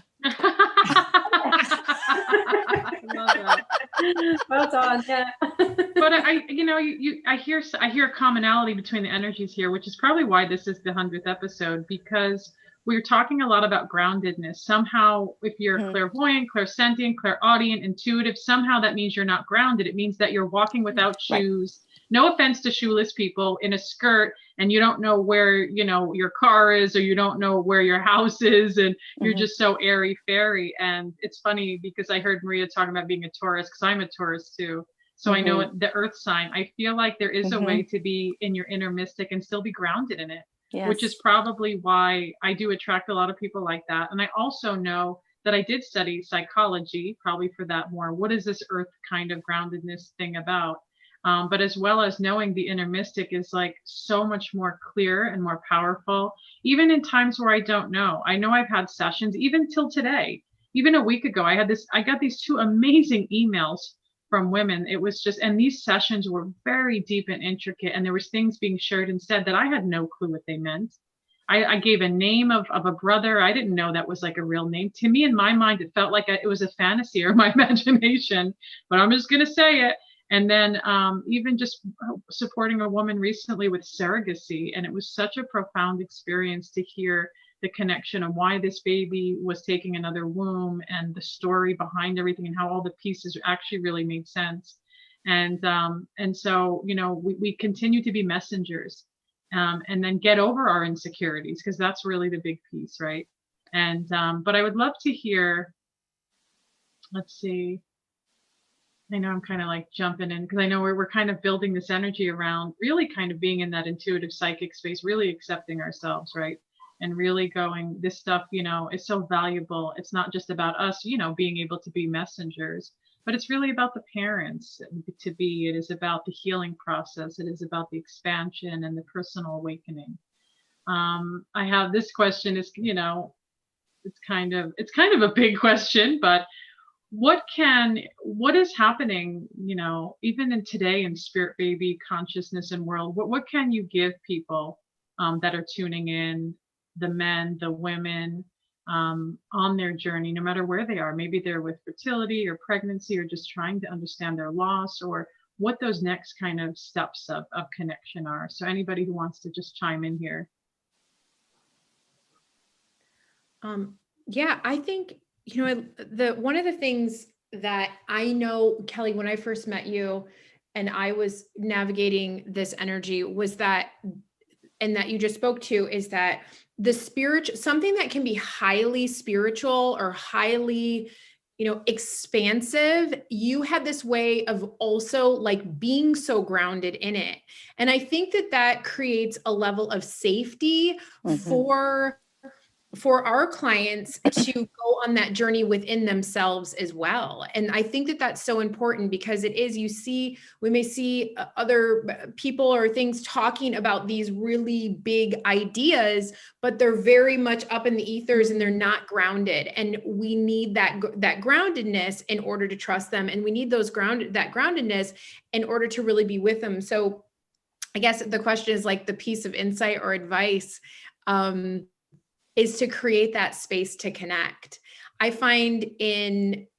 Well done. Yeah. But I hear a commonality between the energies here, which is probably why this is the 100th episode, because we're talking a lot about groundedness. Somehow, if you're clairvoyant, clairsentient, clairaudient, intuitive, somehow that means you're not grounded. It means that you're walking without shoes. Right. No offense to shoeless people, in a skirt, and you don't know where your car is, or you don't know where your house is, and you're just so airy fairy. And it's funny because I heard Maria talking about being a Taurus, because I'm a Taurus too. So I know the earth sign. I feel like there is a way to be in your inner mystic and still be grounded in it. Yes. Which is probably why I do attract a lot of people like that. And I also know that I did study psychology, probably for that more. What is this earth kind of groundedness thing about? But as well as knowing the inner mystic is like so much more clear and more powerful, even in times where I don't know. I know I've had sessions, even till today, even a week ago, I got these 2 amazing emails from women. It was just, and these sessions were very deep and intricate, and there was things being shared and said that I had no clue what they meant. I gave a name of a brother. I didn't know that was like a real name. To me, in my mind, it felt like it was a fantasy or my imagination, but I'm just going to say it. And then even just supporting a woman recently with surrogacy. And it was such a profound experience to hear the connection of why this baby was taking another womb, and the story behind everything, and how all the pieces actually really made sense. And so, we continue to be messengers, and then get over our insecurities, because that's really the big piece, right? And but I would love to hear, let's see. I know I'm kind of like jumping in, because I know we're kind of building this energy around really kind of being in that intuitive psychic space, really accepting ourselves, right? And really going, this stuff, is so valuable. It's not just about us, being able to be messengers, but it's really about the parents to be. It is about the healing process. It is about the expansion and the personal awakening. I have this question is, it's kind of a big question, but what is happening, even in today in spirit baby consciousness and world, what can you give people that are tuning in, the men, the women, on their journey, no matter where they are. Maybe they're with fertility or pregnancy, or just trying to understand their loss, or what those next kind of steps of connection are. So anybody who wants to just chime in here. Yeah, I think, one of the things that I know, Kelly, when I first met you and I was navigating this energy was that, and that you just spoke to, is that something that can be highly spiritual or highly, expansive, you had this way of also like being so grounded in it. And I think that creates a level of safety for our clients to go on that journey within themselves as well. And I think that that's so important, because we may see other people or things talking about these really big ideas, but they're very much up in the ethers and they're not grounded. And we need that groundedness in order to trust them. And we need that groundedness in order to really be with them. So I guess the question is like the piece of insight or advice, is to create that space to connect. I find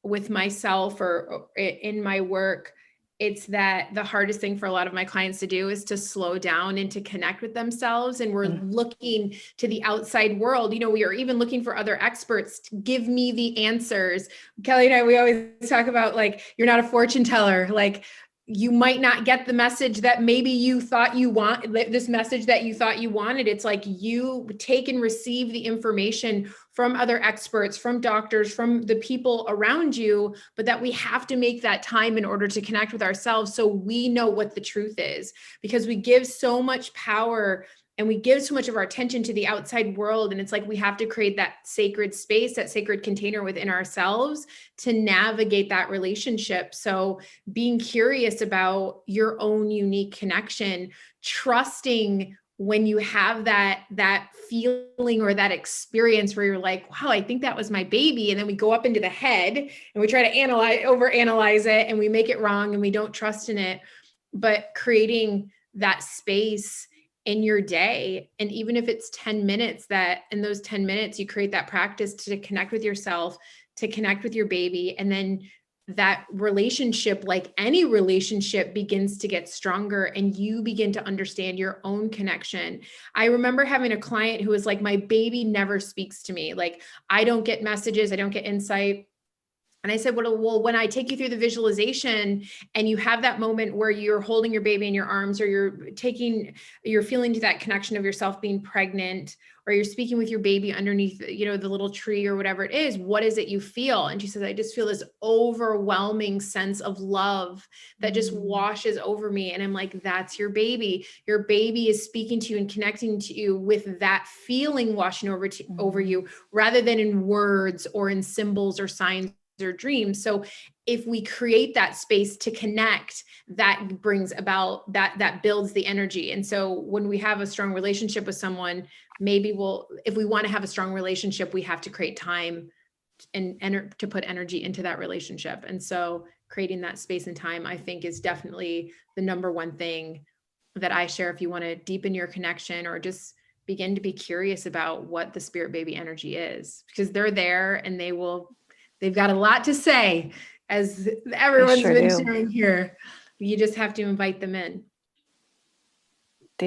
with myself or in my work, it's that the hardest thing for a lot of my clients to do is to slow down and to connect with themselves. And we're looking to the outside world. We are even looking for other experts to give me the answers. Kelly and I, we always talk about like, you're not a fortune teller. Like, you might not get the message that maybe you thought you want, this message that you thought you wanted. It's like you take and receive the information from other experts, from doctors, from the people around you, but that we have to make that time in order to connect with ourselves so we know what the truth is, because we give so much power and we give so much of our attention to the outside world. And it's like, we have to create that sacred space, that sacred container within ourselves to navigate that relationship. So being curious about your own unique connection, trusting when you have that feeling or that experience where you're like, wow, I think that was my baby. And then we go up into the head and we try to overanalyze it, and we make it wrong and we don't trust in it. But creating that space in your day, and even if it's 10 minutes, that in those 10 minutes, you create that practice to connect with yourself, to connect with your baby. And then that relationship, like any relationship, begins to get stronger and you begin to understand your own connection. I remember having a client who was like, my baby never speaks to me. Like, I don't get messages. I don't get insight. And I said, well, when I take you through the visualization and you have that moment where you're holding your baby in your arms, or you're feeling to that connection of yourself being pregnant, or you're speaking with your baby underneath, the little tree or whatever it is, what is it you feel? And she says, I just feel this overwhelming sense of love that just washes over me. And I'm like, that's your baby. Your baby is speaking to you and connecting to you with that feeling washing over you, rather than in words or in symbols or signs or dreams. So if we create that space to connect, that brings about that builds the energy. And so when we have a strong relationship with someone, if we want to have a strong relationship, we have to create time and to put energy into that relationship. And so creating that space and time, I think, is definitely the number one thing that I share if you want to deepen your connection or just begin to be curious about what the spirit baby energy is, because they're there and they've got a lot to say, as everyone's been sharing here. You just have to invite them in.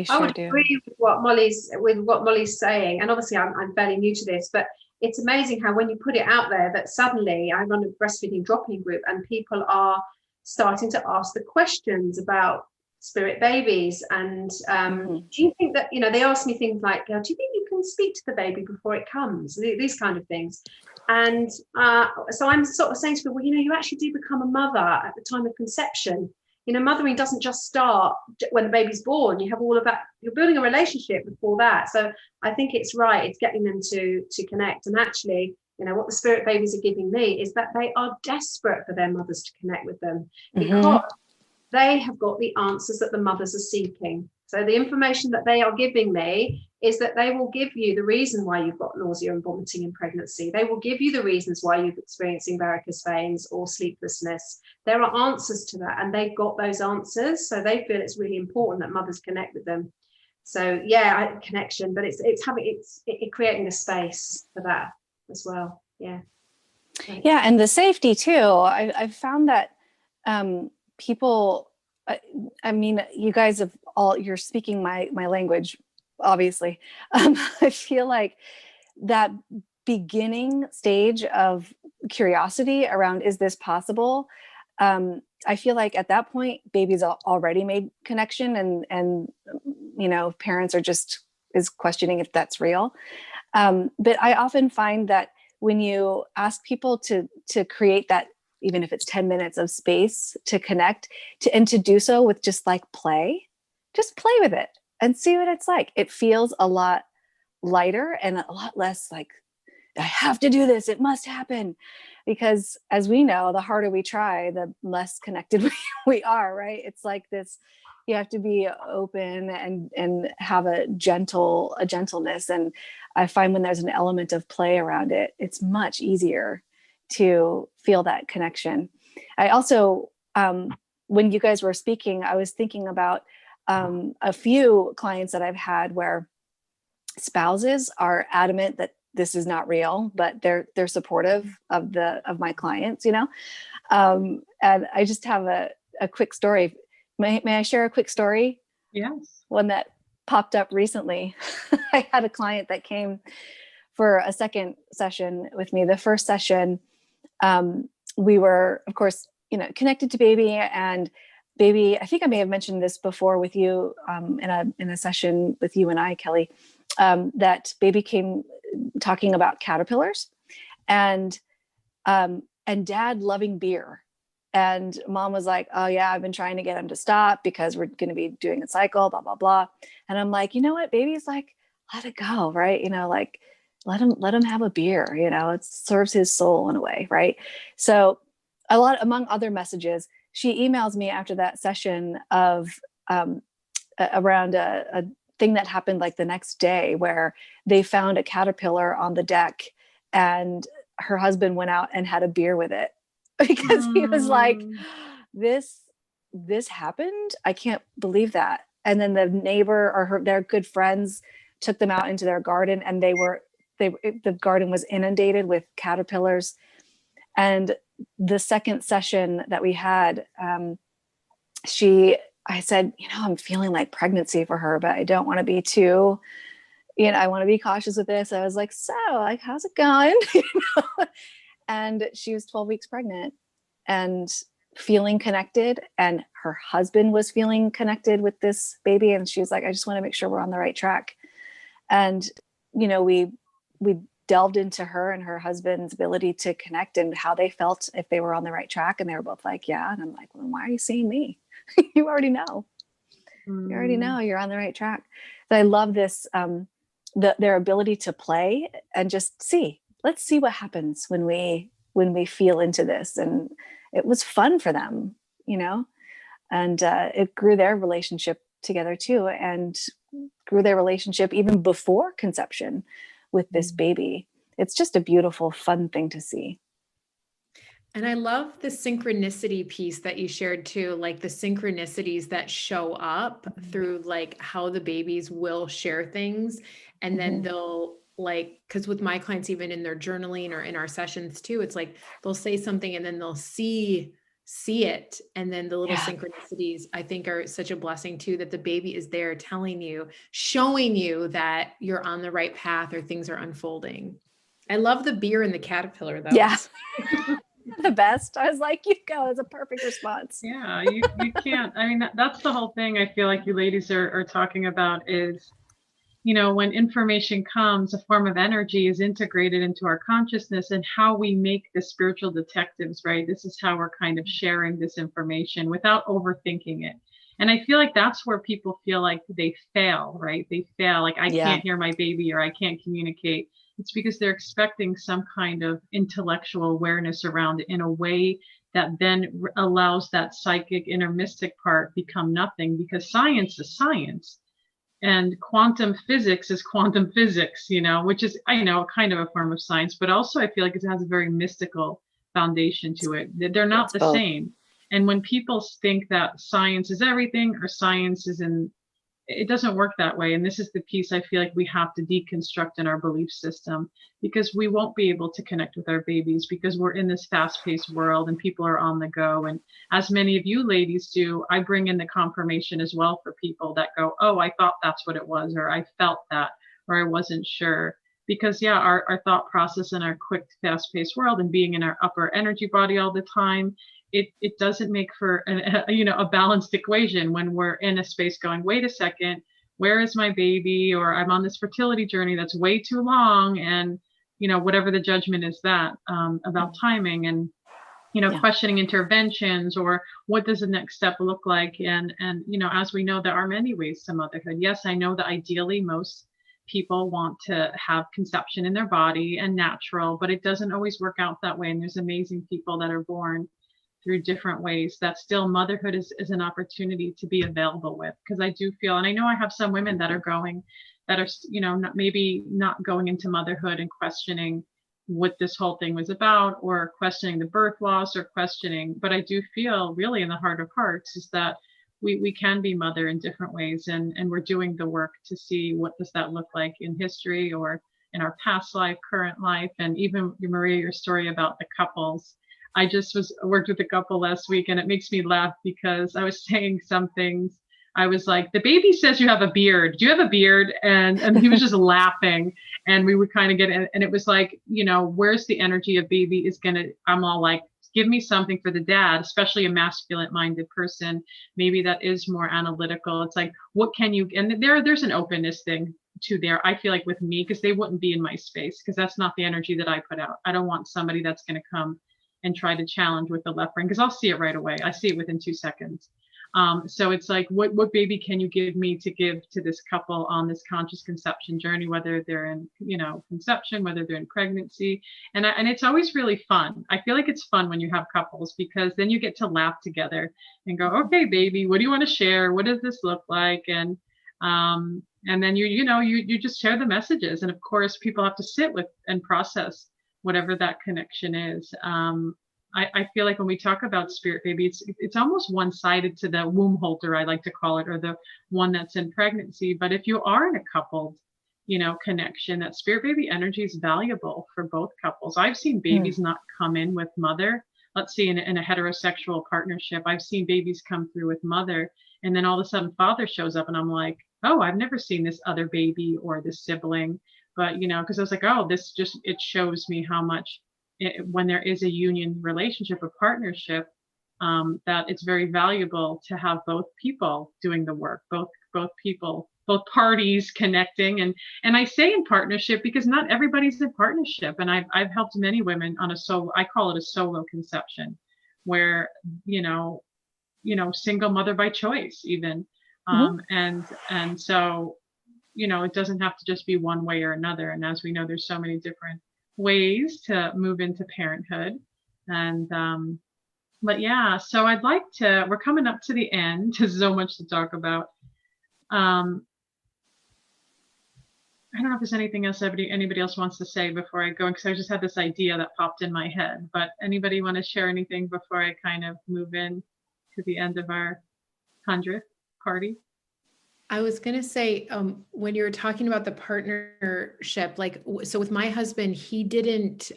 I would agree with what Molly's saying. And obviously I'm fairly new to this, but it's amazing how when you put it out there that suddenly I run a breastfeeding drop-in group and people are starting to ask the questions about spirit babies. And do you think that, they ask me things like, do you think you can speak to the baby before it comes? These kind of things. And so I'm sort of saying to people, well, you actually do become a mother at the time of conception. Mothering doesn't just start when the baby's born. You have all of that. You're building a relationship before that. So I think it's right. It's getting them to connect. And actually, what the spirit babies are giving me is that they are desperate for their mothers to connect with them, because they have got the answers that the mothers are seeking. So the information that they are giving me is that they will give you the reason why you've got nausea and vomiting in pregnancy. They will give you the reasons why you're experiencing varicose veins or sleeplessness. There are answers to that, and they've got those answers. So they feel it's really important that mothers connect with them. So connection, but it's creating a space for that. as well. Yeah. Yeah. And the safety too. I've found that people, I mean, you guys have you're speaking my language, obviously. I feel like that beginning stage of curiosity around, is this possible? I feel like at that point, babies already made connection, and parents are is questioning if that's real. But I often find that when you ask people to create that, even if it's 10 minutes of space to connect, and to do so with just play with it and see what it's like. It feels a lot lighter and a lot less like, I have to do this, it must happen. Because as we know, the harder we try, the less connected we are, right? It's like this, you have to be open and have a gentleness. And I find when there's an element of play around it, it's much easier to feel that connection. I also, when you guys were speaking, I was thinking about a few clients that I've had where spouses are adamant that this is not real, but they're supportive of my clients, and I just have a quick story. May I share a quick story? Yes. One that popped up recently. I had a client that came for a second session with me. The first session, we were, of course, connected to baby, and baby, I think I may have mentioned this before with you in a session with you and I, Kelly, that baby came talking about caterpillars and dad loving beer. And mom was like, oh yeah, I've been trying to get him to stop because we're going to be doing a cycle, blah, blah, blah. And I'm like, you know what? Baby's like, let it go. Right. Let him have a beer, it serves his soul in a way. Right. So among other messages, she emails me after that session of around a thing that happened the next day, where they found a caterpillar on the deck and her husband went out and had a beer with it because he was like, this happened. I can't believe that. And then the neighbor or their good friends took them out into their garden, and the garden was inundated with caterpillars. And the second session that we had, I said, I'm feeling like pregnancy for her, but I don't want to be too, I want to be cautious with this. I was like, so how's it going? And she was 12 weeks pregnant and feeling connected. And her husband was feeling connected with this baby. And she was like, I just want to make sure we're on the right track. And, we delved into her and her husband's ability to connect and how they felt if they were on the right track. And they were both like, yeah. And I'm like, well, why are you seeing me? You already know. You already know you're on the right track. So I love this, their ability to play and just let's see what happens when we feel into this. And it was fun for them, and it grew their relationship together too, and grew their relationship even before conception with this baby. It's just a beautiful, fun thing to see. And I love the synchronicity piece that you shared too, like the synchronicities that show up through how the babies will share things. And then they'll because with my clients, even in their journaling or in our sessions too, it's like, they'll say something and then they'll see it. And then the little synchronicities, I think, are such a blessing too, that the baby is there telling you, showing you that you're on the right path or things are unfolding. I love the beer and the caterpillar though. Yes. The best. I was like, you go. It's a perfect response. Yeah, you can't. I mean, that's the whole thing I feel like you ladies are talking about is, when information comes, a form of energy is integrated into our consciousness, and how we make the spiritual detectives, right? This is how we're kind of sharing this information without overthinking it. And I feel like that's where people feel like they fail, right? They fail, like I can't hear my baby or I can't communicate. It's because they're expecting some kind of intellectual awareness around it in a way that then allows that psychic inner mystic part become nothing, because science is science and quantum physics is quantum physics, which is, I know, kind of a form of science, but also I feel like it has a very mystical foundation to it. They're not the same. And when people think that science is everything or science is in it doesn't work that way. And this is the piece I feel like we have to deconstruct in our belief system, because we won't be able to connect with our babies because we're in this fast-paced world and people are on the go. And as many of you ladies do, I bring in the confirmation as well for people that go, oh, I thought that's what it was, or I felt that, or I wasn't sure. Because yeah, our thought process in our quick, fast-paced world and being in our upper energy body all the time, it doesn't make for a balanced equation when we're in a space going, wait a second, where is my baby? Or I'm on this fertility journey that's way too long, and whatever the judgment is that about timing, and questioning interventions, or what does the next step look like? And as we know, there are many ways to motherhood. Yes, I know that ideally most people want to have conception in their body and natural, but it doesn't always work out that way. And there's amazing people that are born through different ways that still motherhood is an opportunity to be available with. Because I do feel, and I know I have some women that are maybe not going into motherhood and questioning what this whole thing was about, or questioning the birth loss, or questioning, but I do feel really in the heart of hearts is that we can be mother in different ways, and we're doing the work to see what does that look like in history or in our past life, current life. And even Maria, your story about the couples, I just worked with a couple last week, and it makes me laugh because I was saying some things. I was like, the baby says you have a beard. Do you have a beard? And he was just laughing, and we would kind of get in, and it was like, where's the energy of baby I'm all like, give me something for the dad, especially a masculine minded person. Maybe that is more analytical. It's like, what can you, and there's an openness thing to there. I feel like with me, because they wouldn't be in my space, because that's not the energy that I put out. I don't want somebody that's going to come and try to challenge with the left brain, because I'll see it right away. I see it within 2 seconds. So it's like, what baby can you give me to give to this couple on this conscious conception journey, whether they're in, conception, whether they're in pregnancy. And it's always really fun. I feel like it's fun when you have couples, because then you get to laugh together and go, okay, baby, what do you want to share? What does this look like? And then you just share the messages. And of course, people have to sit with and process whatever that connection is. I feel like when we talk about spirit baby, it's almost one-sided to the womb holder, I like to call it, or the one that's in pregnancy. But if you are in a coupled, connection, that spirit baby energy is valuable for both couples. I've seen babies not come in with mother. Let's see, in a heterosexual partnership, I've seen babies come through with mother, and then all of a sudden father shows up, and I'm like, oh, I've never seen this other baby or this sibling. But, because I was like, oh, it shows me how much when there is a union relationship, a partnership, that it's very valuable to have both people doing the work, both parties connecting. And I say in partnership because not everybody's in partnership. And I've helped many women on I call it a solo conception, where, single mother by choice even. And so, it doesn't have to just be one way or another. And as we know, there's so many different ways to move into parenthood. And but yeah, so we're coming up to the end. There's so much to talk about. I don't know if there's anything else anybody else wants to say before I go, because I just had this idea that popped in my head. But anybody want to share anything before I kind of move in to the end of our 100th party? I was going to say, when you were talking about the partnership, so with my husband, he didn't,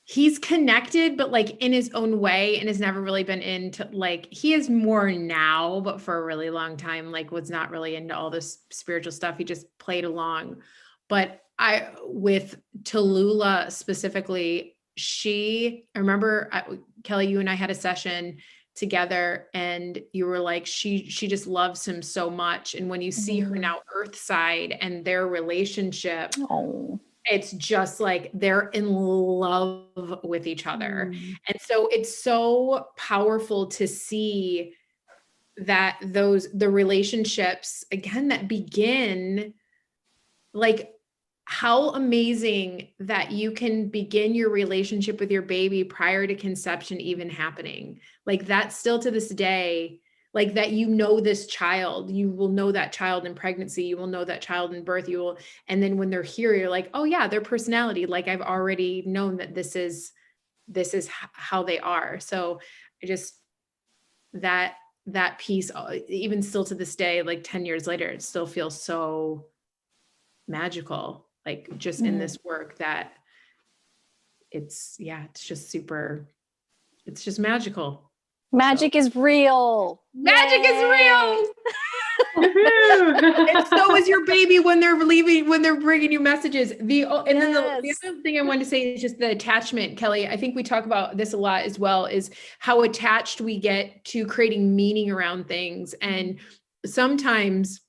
he's connected, but in his own way, and has never really been into, he is more now, but for a really long time, was not really into all this spiritual stuff. He just played along. But with Tallulah specifically, I remember, Kelly, you and I had a session together, and you were like, she just loves him so much. And when you see her now earth side and their relationship, it's just like they're in love with each other. And so it's so powerful to see that the relationships again that begin, how amazing that you can begin your relationship with your baby prior to conception even happening. That still to this day, that this child, you will know that child in pregnancy, you will know that child in birth, and then when they're here, you're like, oh yeah, their personality, I've already known that this is how they are. So that that piece, even still to this day, like 10 years later, it still feels so magical, like just in this work, that it's just magical. Magic is real. Magic Yay. is real. And so is your baby when they're leaving, when they're bringing you messages. Then the other thing I wanted to say is just the attachment, Kelly. I think we talk about this a lot as well, is how attached we get to creating meaning around things. And sometimes,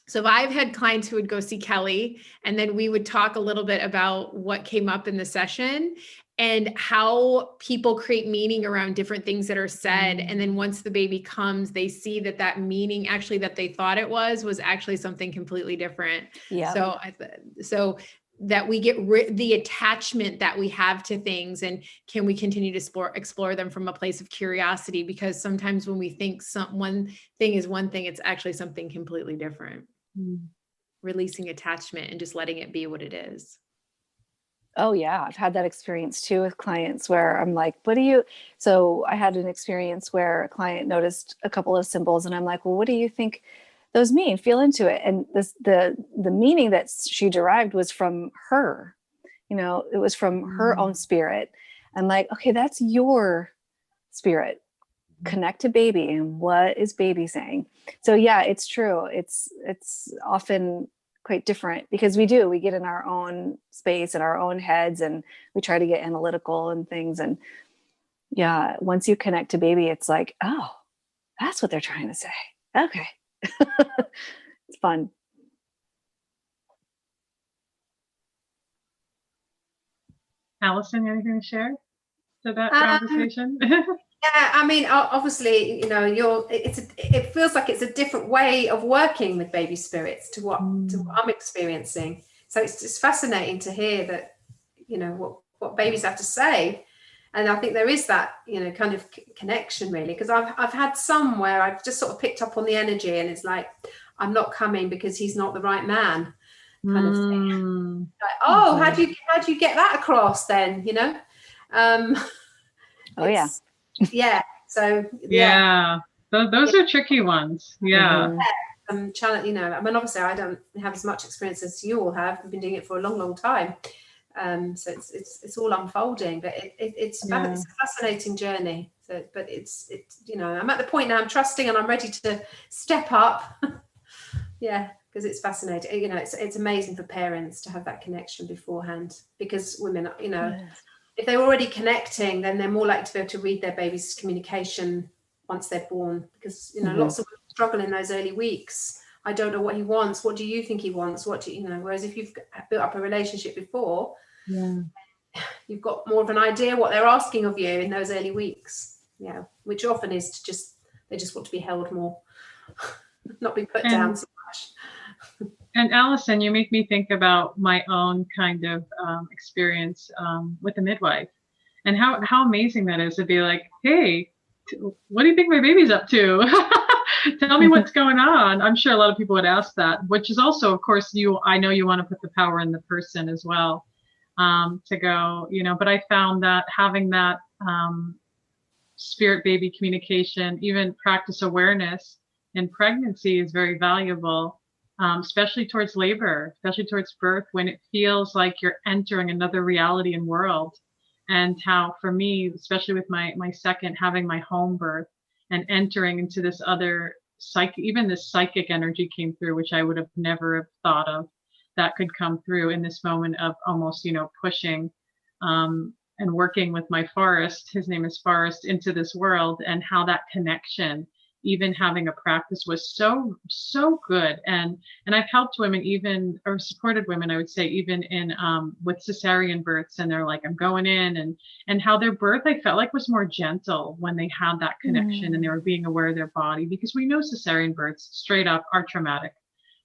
so I've had clients who would go see Kelly, and then we would talk a little bit about what came up in the session and how people create meaning around different things that are said. And then once the baby comes, they see that meaning actually that they thought it was actually something completely different. Yeah. So that we get the attachment that we have to things, and can we continue to explore them from a place of curiosity? Because sometimes when we think one thing is one thing, it's actually something completely different. Releasing attachment and just letting it be what it is. Oh yeah. I've had that experience too with clients where I'm like, so I had an experience where a client noticed a couple of symbols, and I'm like, well, what do you think those mean? Feel into it. And the meaning that she derived was from her, it was from her own spirit. I'm like, okay, that's your spirit. Connect to baby, and what is baby saying? So yeah, it's true. It's often quite different because we get in our own space, in our own heads, and we try to get analytical and things. And yeah, once you connect to baby, it's like, oh, that's what they're trying to say. Okay. It's fun. Allison, anything to share to that conversation? Yeah, I mean, obviously, it feels like it's a different way of working with baby spirits to what I'm experiencing. So it's just fascinating to hear that, what babies have to say. And I think there is that, kind of connection really, because I've had some where I've just sort of picked up on the energy, and it's like, I'm not coming because he's not the right man, kind of thing. Like, oh, how do you get that across then? Oh yeah. Yeah. So yeah, those are tricky ones. Yeah. Challenge, I mean, obviously I don't have as much experience as you all have. I've been doing it for a long, long time. So it's all unfolding, but it's a fascinating journey. So, but it's I'm at the point now I'm trusting and I'm ready to step up. Yeah, because it's fascinating. It's amazing for parents to have that connection beforehand, because women, if they're already connecting, then they're more likely to be able to read their baby's communication once they're born, because lots of women struggle in those early weeks. I don't know what he wants. What do you think he wants? What do you know? Whereas if you've built up a relationship before, you've got more of an idea what they're asking of you in those early weeks. Yeah, which often is they just want to be held more, not be put down so much. And Allison, you make me think about my own kind of experience with a midwife, and how amazing that is to be like, hey, what do you think my baby's up to? Tell me what's going on. I'm sure a lot of people would ask that, which is also, of course, I know you want to put the power in the person as well, to go, but I found that having that spirit baby communication, even practice awareness in pregnancy, is very valuable. Especially towards labor, especially towards birth, when it feels like you're entering another reality and world. And how, for me, especially with my second, having my home birth and entering into this other even this psychic energy came through, which I would have never have thought of that could come through in this moment of almost, pushing and working with my Forrest, his name is Forrest, into this world, and how that connection, even having a practice, was so good. And I've helped women or supported women, I would say, even in with cesarean births, and they're like, I'm going in, and how their birth, I felt like, was more gentle when they had that connection and they were being aware of their body, because we know cesarean births straight up are traumatic.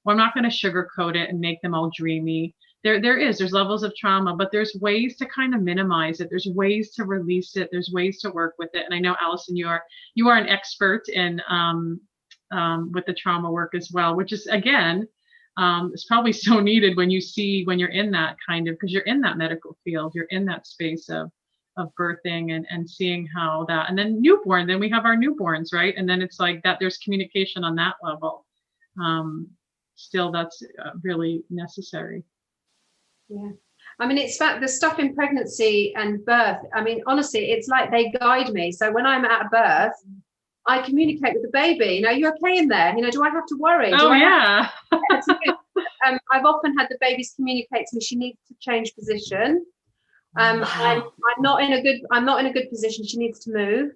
Well, I'm not going to sugarcoat it and make them all dreamy. There's levels of trauma, but there's ways to kind of minimize it. There's ways to release it. There's ways to work with it. And I know, Allison, you are an expert in with the trauma work as well, which is, again, it's probably so needed when you're in that kind of, because you're in that medical field, you're in that space of birthing and seeing how that, and then newborn, then we have our newborns, right? And then it's like that, there's communication on that level. Still, that's really necessary. Yeah. I mean, it's the stuff in pregnancy and birth. I mean, honestly, it's like they guide me. So when I'm at a birth, I communicate with the baby. You know, you okay in there? You know, do I have to worry? Oh, yeah. I've often had the babies communicate to me. She needs to change position. I'm not in a good position. She needs to move.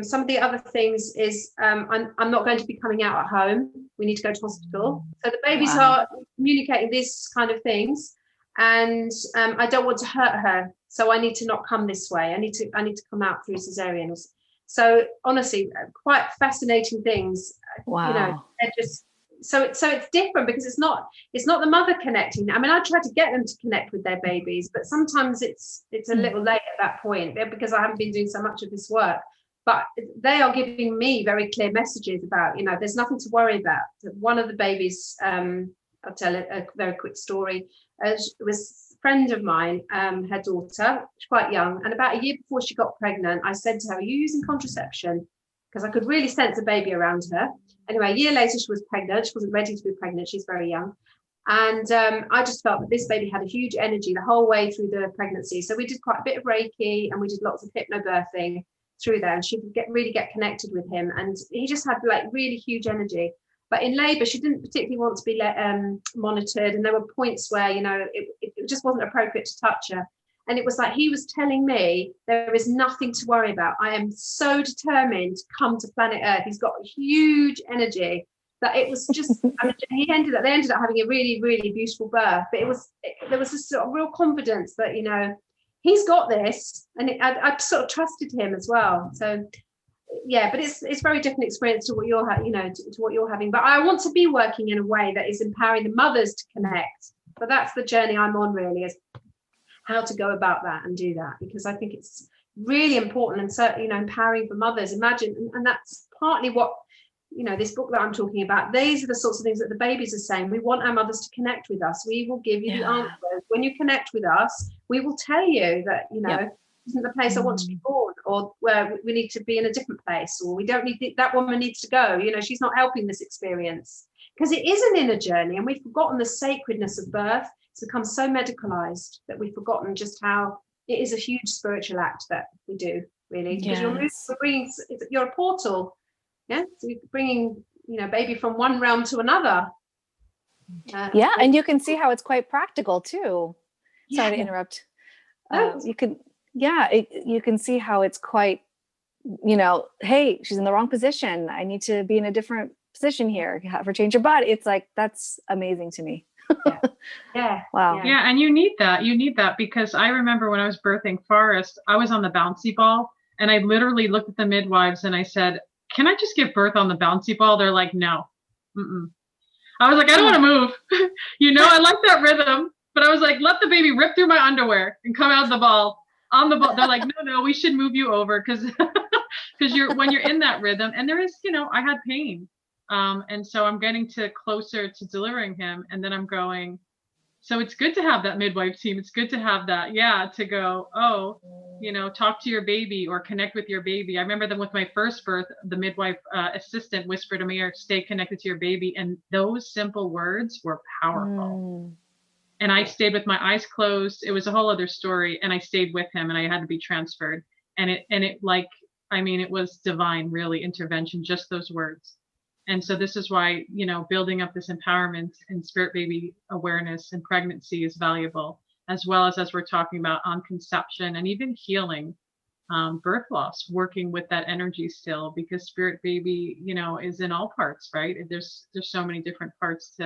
Some of the other things is I'm not going to be coming out at home. We need to go to hospital. So the babies are communicating these kind of things, and I don't want to hurt her. So I need to not come this way. I need to come out through cesarean. So honestly, quite fascinating things. Wow. You know, they're just so it's different because it's not the mother connecting. I mean, I try to get them to connect with their babies, but sometimes it's a little late at that point because I haven't been doing so much of this work. But they are giving me very clear messages about, you know, there's nothing to worry about. One of the babies, I'll tell a very quick story. It was a friend of mine, her daughter, she's quite young, and about a year before she got pregnant, I said to her, "Are you using contraception?" Because I could really sense a baby around her. Anyway, a year later, she was pregnant. She wasn't ready to be pregnant. She's very young. And I just felt that this baby had a huge energy the whole way through the pregnancy. So we did quite a bit of Reiki, and we did lots of hypnobirthing through there, and she could really get connected with him, and he just had like really huge energy. But in labor, she didn't particularly want to be monitored, and there were points where, you know, it just wasn't appropriate to touch her. And it was like he was telling me, there is nothing to worry about. I am so determined to come to planet Earth. He's got huge energy. That it was just, I mean, they ended up having a really, really beautiful birth. But there was this sort of real confidence that, you know, he's got this, and I sort of trusted him as well. So yeah, but it's very different experience to what you're to what you're having. But I want to be working in a way that is empowering the mothers to connect. But that's the journey I'm on, really, is how to go about that and do that, because I think it's really important, and certainly, you know, empowering for mothers. Imagine, and that's partly what, you know, this book that I'm talking about, these are the sorts of things that the babies are saying. We want our mothers to connect with us. We will give you the answers. When you connect with us, we will tell you that, you know, this isn't the place I want to be born, or where we need to be in a different place, or we don't need that woman needs to go. You know, she's not helping this experience, because it is an inner journey, and we've forgotten the sacredness of birth. It's become so medicalized that we've forgotten just how it is a huge spiritual act that we do, really, because you're a portal. Yeah, so you're bringing, you know, baby from one realm to another. And you can see how it's quite practical too. Sorry to interrupt. You can see how it's quite, you know, hey, she's in the wrong position. I need to be in a different position here. Have her change her butt. It's like, that's amazing to me. Wow. Yeah, and you need that because I remember when I was birthing Forrest, I was on the bouncy ball, and I literally looked at the midwives and I said, "Can I just give birth on the bouncy ball?" They're like, "No." I was like, "I don't want to move." You know, I like that rhythm, but I was like, "Let the baby rip through my underwear and come out the ball on the ball." They're like, "No, we should move you over because when you're in that rhythm." And there is, you know, I had pain. And so I'm getting closer to delivering him, and then I'm going, so it's good to have that midwife team. It's good to have that, to go, oh, you know, talk to your baby or connect with your baby. I remember that with my first birth, the midwife assistant whispered to me, or stay connected to your baby. And those simple words were powerful. And I stayed with my eyes closed. It was a whole other story. And I stayed with him, and I had to be transferred. And it like, I mean, it was divine, really, intervention, just those words. And so this is why, you know, building up this empowerment and spirit baby awareness and pregnancy is valuable, as well as we're talking about on conception and even healing birth loss, working with that energy still, because spirit baby, you know, is in all parts, right? There's so many different parts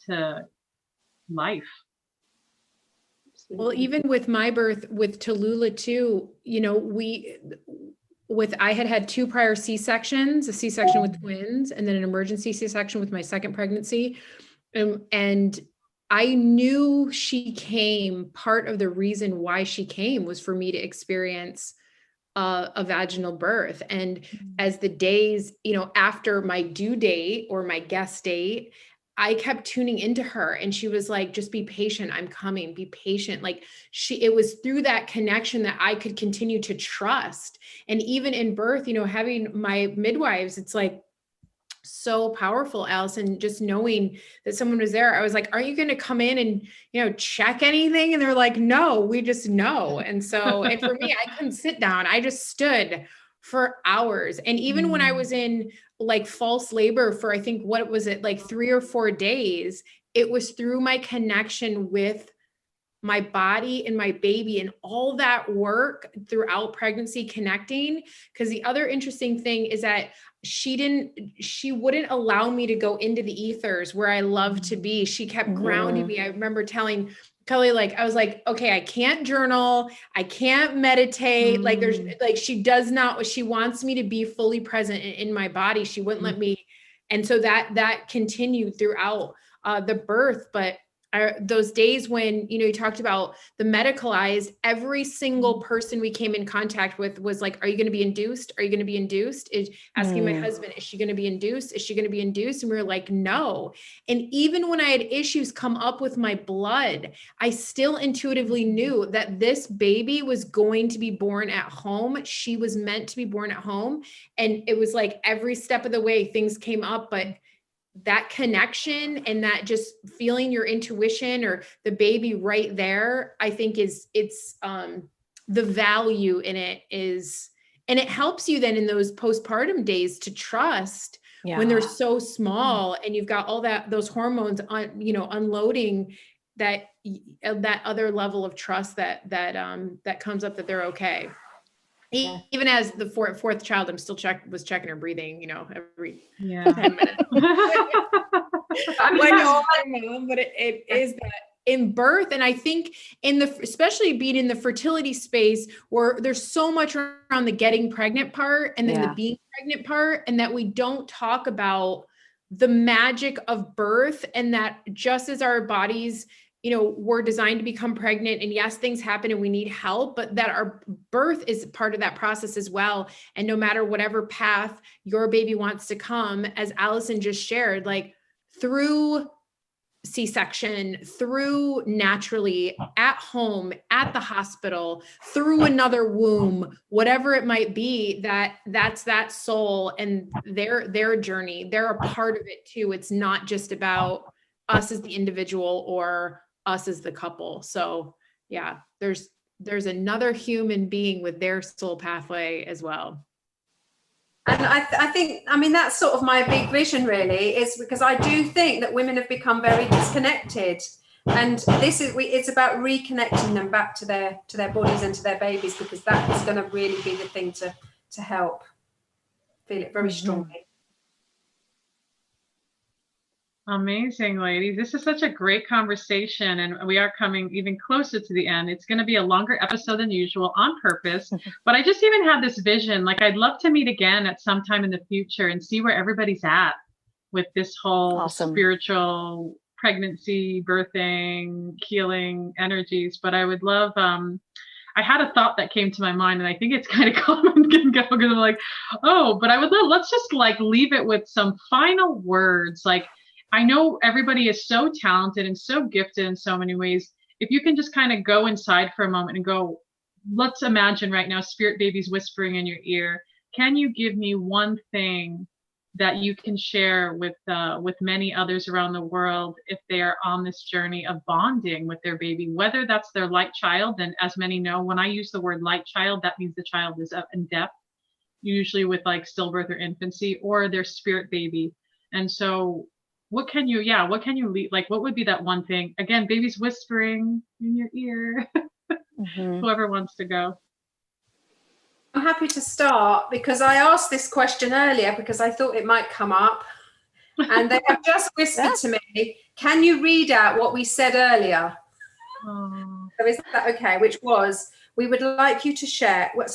to life. Well, even with my birth with Tallulah too, you know, I had 2 prior C-sections, a C-section with twins, and then an emergency C-section with my second pregnancy. And I knew she came, part of the reason why she came was for me to experience a vaginal birth. And as the days, you know, after my due date or my guest date, I kept tuning into her, and she was like, just be patient. I'm coming, be patient. Like it was through that connection that I could continue to trust. And even in birth, having my midwives, it's like so powerful, Allison, just knowing that someone was there. I was like, aren't you going to come in and, check anything? And they're like, no, we just know. And so, and for me, I couldn't sit down. I just stood for hours. And even when I was in like false labor for, I think, what was it, like 3 or 4 days, it was through my connection with my body and my baby and all that work throughout pregnancy connecting. Because the other interesting thing is that she wouldn't allow me to go into the ethers where I love to be. She kept grounding me. I remember telling Kelly, I was like, okay, I can't journal. I can't meditate. She wants me to be fully present in my body. She wouldn't let me. And so that continued throughout the birth. But those days when, you talked about the medicalized, every single person we came in contact with was like, are you going to be induced? Are you going to be induced? Asking my husband, is she going to be induced? Is she going to be induced? And we were like, no. And even when I had issues come up with my blood, I still intuitively knew that this baby was going to be born at home. She was meant to be born at home. And it was like every step of the way things came up, but that connection and that just feeling your intuition or the baby right there, I think it's the value in it is, and it helps you then in those postpartum days to trust when they're so small and you've got all those hormones on, unloading that other level of trust that comes up that they're okay. Yeah. Even as the fourth child, I'm still checking her breathing, every 10 minutes. But it is that in birth. And I think especially being in the fertility space where there's so much around the getting pregnant part and then the being pregnant part, and that we don't talk about the magic of birth, and that just as our bodies we're designed to become pregnant, and yes, things happen and we need help, but that our birth is part of that process as well. And no matter whatever path your baby wants to come, as Allison just shared, like through C-section, through naturally, at home, at the hospital, through another womb, whatever it might be, that's that soul and their journey. They're a part of it too. It's not just about us as the individual or us as the couple. So yeah, there's another human being with their soul pathway as well. And I think, that's sort of my big vision really, is because I do think that women have become very disconnected, and it's about reconnecting them back to their bodies and to their babies, because that is going to really be the thing to help. Feel it very strongly. Amazing, ladies. This is such a great conversation, and we are coming even closer to the end. It's going to be a longer episode than usual on purpose, but I just even have this vision. Like, I'd love to meet again at some time in the future and see where everybody's at with this whole spiritual pregnancy, birthing, healing energies. But I would love, I had a thought that came to my mind, and I think it's kind of common because I'm like, but I would love, let's just leave it with some final words. I know everybody is so talented and so gifted in so many ways. If you can just kind of go inside for a moment and go, let's imagine right now, Spirit Baby's whispering in your ear. Can you give me one thing that you can share with many others around the world if they are on this journey of bonding with their baby, whether that's their light child? And as many know, when I use the word light child, that means the child is up in depth, usually with stillbirth or infancy, or their spirit baby. And so what can you lead? What would be that one thing? Again, baby's whispering in your ear. Whoever wants to go. I'm happy to start because I asked this question earlier because I thought it might come up. And they have just whispered to me, can you read out what we said earlier? So is that okay? Which was, we would like you to share that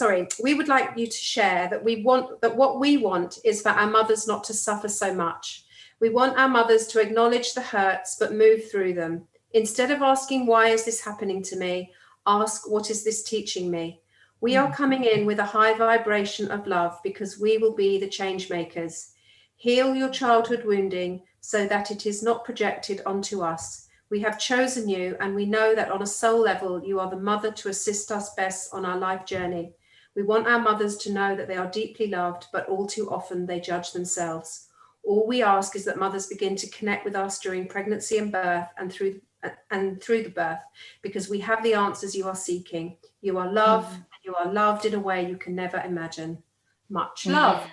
what we want is for our mothers not to suffer so much. We want our mothers to acknowledge the hurts, but move through them. Instead of asking, why is this happening to me? Ask, what is this teaching me? We are coming in with a high vibration of love because we will be the change makers. Heal your childhood wounding so that it is not projected onto us. We have chosen you, and we know that on a soul level, you are the mother to assist us best on our life journey. We want our mothers to know that they are deeply loved, but all too often they judge themselves. All we ask is that mothers begin to connect with us during pregnancy and birth and through the birth, because we have the answers you are seeking. You are loved, and you are loved in a way you can never imagine. Much love.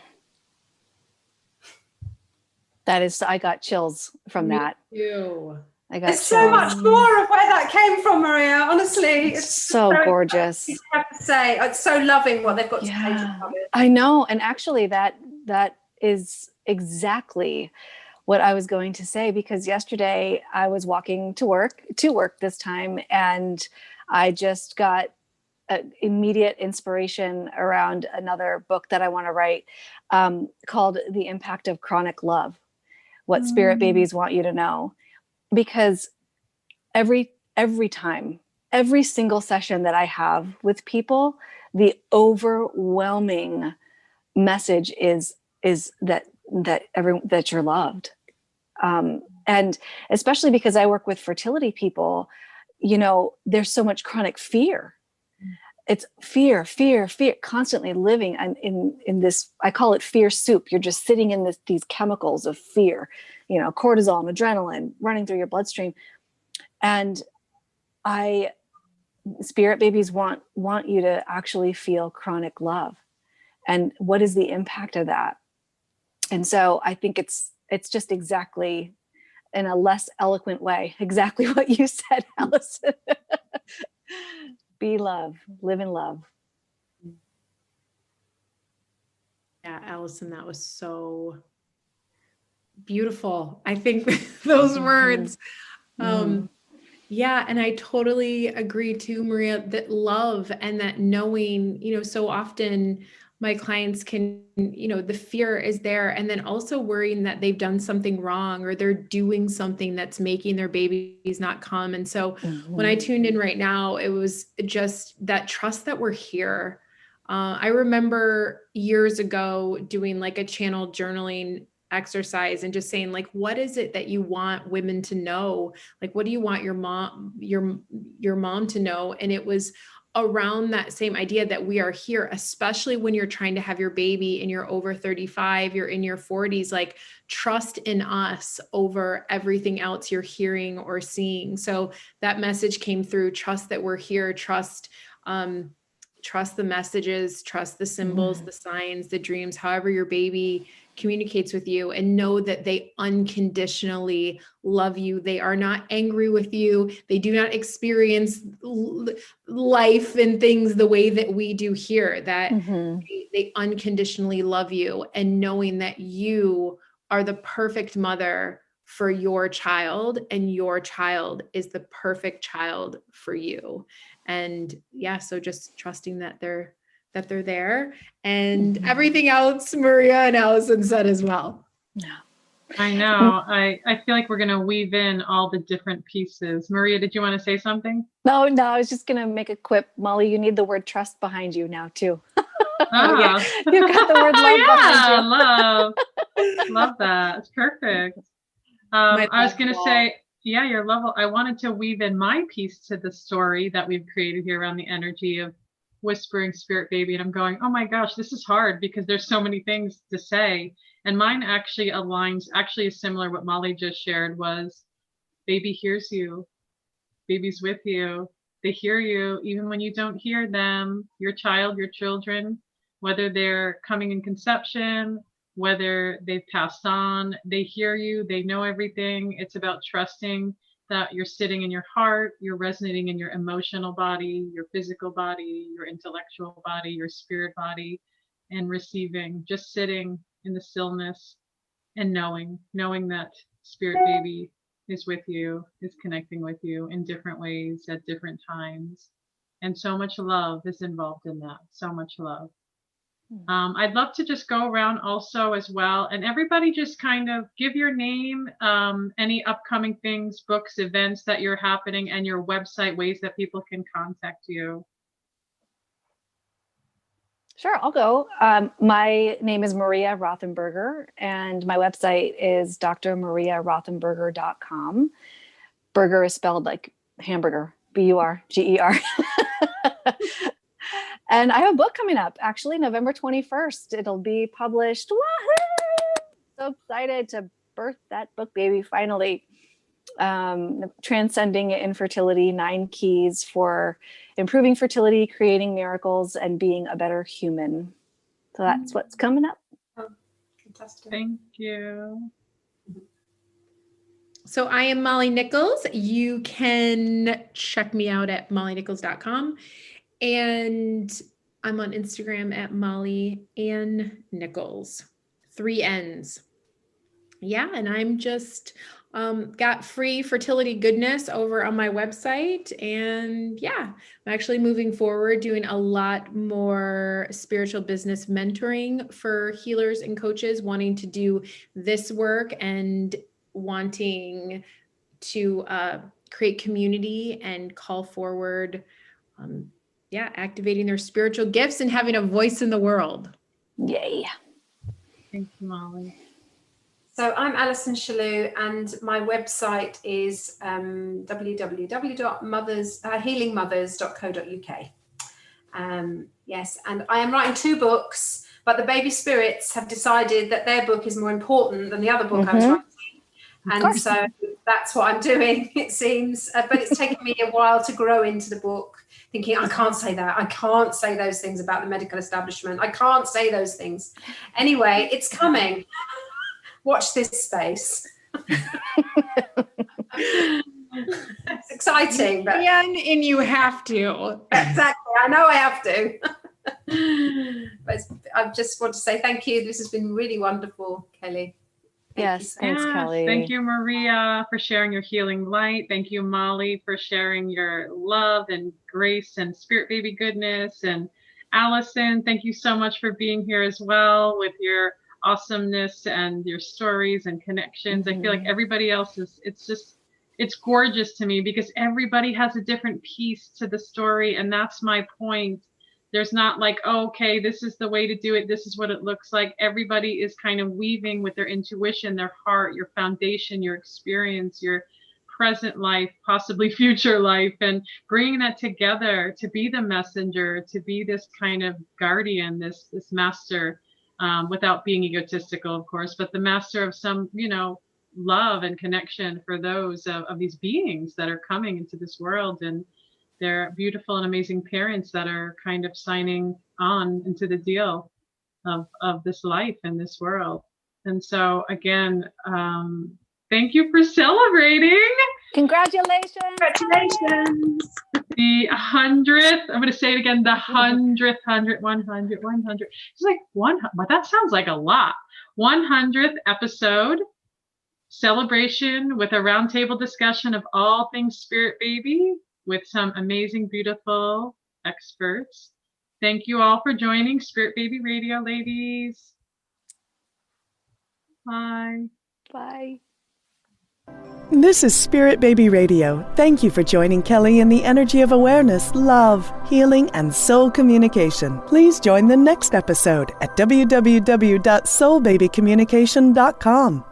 That is, I got chills from that. You. I got There's so much chills. more of where that came from, Maria. Honestly, it's So gorgeous. I have to say, it's so loving what they've got to say to mothers. I know. And actually that is exactly what I was going to say, because yesterday I was walking to work this time, and I just got immediate inspiration around another book that I want to write, called The Impact of Chronic Love, What Spirit Babies Want You to Know. Because every time, every single session that I have with people, the overwhelming message is that you're loved. And especially because I work with fertility people, there's so much chronic fear. It's fear, constantly living in this, I call it fear soup. You're just sitting in these chemicals of fear, cortisol and adrenaline running through your bloodstream. And spirit babies want you to actually feel chronic love. And what is the impact of that? And so I think it's just exactly, in a less eloquent way, exactly what you said, Allison. Be love, live in love. Yeah, Allison, that was so beautiful. I think those words. Yeah, and I totally agree too, Maria, that love and that knowing, so often my clients can, the fear is there, and then also worrying that they've done something wrong or they're doing something that's making their babies not come. And so when I tuned in right now, it was just that trust that we're here. I remember years ago doing like a channel journaling exercise and just saying, like, what is it that you want women to know? Like, what do you want your mom to know? And it was around that same idea that we are here, especially when you're trying to have your baby and you're over 35, you're in your 40s, like, trust in us over everything else you're hearing or seeing. So that message came through: trust that we're here, trust the messages, trust the symbols, the signs, the dreams, however your baby communicates with you, and know that they unconditionally love you. They are not angry with you. They do not experience life and things the way that we do here, that they unconditionally love you, and knowing that you are the perfect mother for your child, and your child is the perfect child for you. And yeah, so just trusting that they're there, and everything else Maria and Allison said as well. Yeah, I know. I feel like we're going to weave in all the different pieces. Maria, did you want to say something? No, I was just going to make a quip. Molly, you need the word trust behind you now too. Ah. You've got the word love behind you. Love that. It's perfect. I was going to say, yeah, your level. I wanted to weave in my piece to the story that we've created here around the energy of whispering spirit baby. And I'm going, oh my gosh, this is hard because there's so many things to say. And mine actually is similar. What Molly just shared was, baby hears you. Baby's with you. They hear you even when you don't hear them. Your child, your children, whether they're coming in conception, whether they've passed on, they hear you, they know everything. It's about trusting that you're sitting in your heart, you're resonating in your emotional body, your physical body, your intellectual body, your spirit body, and receiving, just sitting in the stillness and knowing that spirit baby is with you, is connecting with you in different ways at different times. And so much love is involved in that, so much love. I'd love to just go around also as well, and everybody just kind of give your name, any upcoming things, books, events that you're happening, and your website, ways that people can contact you. Sure, I'll go. My name is Maria Rothenberger, and my website is drmariarothenberger.com. Burger is spelled like hamburger, Burger. And I have a book coming up, actually, November 21st. It'll be published. Woohoo! So excited to birth that book baby finally. Transcending Infertility, 9 Keys for Improving Fertility, Creating Miracles, and Being a Better Human. So that's what's coming up. Oh, fantastic. Thank you. So I am Molly Nichols. You can check me out at mollynichols.com. And I'm on Instagram at Molly Ann Nichols, 3 N's. Yeah, and I'm just got free fertility goodness over on my website. And yeah, I'm actually moving forward doing a lot more spiritual business mentoring for healers and coaches wanting to do this work and wanting to create community and call forward, activating their spiritual gifts and having a voice in the world. Yay. Thank you, Molly. So I'm Alison Shalhoub, and my website is www.healingmothers.co.uk. Yes, and I am writing 2 books, but the baby spirits have decided that their book is more important than the other book I was writing. And so that's what I'm doing, it seems. But it's taken me a while to grow into the book, thinking, I can't say that. I can't say those things about the medical establishment. I can't say those things. Anyway, it's coming. Watch this space. It's exciting. But And you have to. Exactly. I know I have to. But I just want to say thank you. This has been really wonderful, Kelly. Yes, thanks, Kelly. Thank you, Maria, for sharing your healing light. Thank you, Molly, for sharing your love and grace and spirit baby goodness. And Alison, thank you so much for being here as well with your awesomeness and your stories and connections. I feel like everybody else it's gorgeous to me because everybody has a different piece to the story. And that's my point. There's not like, oh, okay, this is the way to do it. This is what it looks like. Everybody is kind of weaving with their intuition, their heart, your foundation, your experience, your present life, possibly future life, and bringing that together to be the messenger, to be this kind of guardian, this master, without being egotistical, of course, but the master of some, love and connection for those of these beings that are coming into this world. And they're beautiful and amazing parents that are kind of signing on into the deal of this life and this world. And so again, thank you for celebrating. Congratulations. Congratulations. The 100th, I'm going to say it again, the 100th, 100. It's like 100, but that sounds like a lot. 100th episode celebration with a roundtable discussion of all things spirit baby with some amazing, beautiful experts. Thank you all for joining Spirit Baby Radio, ladies. Bye. Bye. This is Spirit Baby Radio. Thank you for joining Kelly in the energy of awareness, love, healing, and soul communication. Please join the next episode at www.soulbabycommunication.com.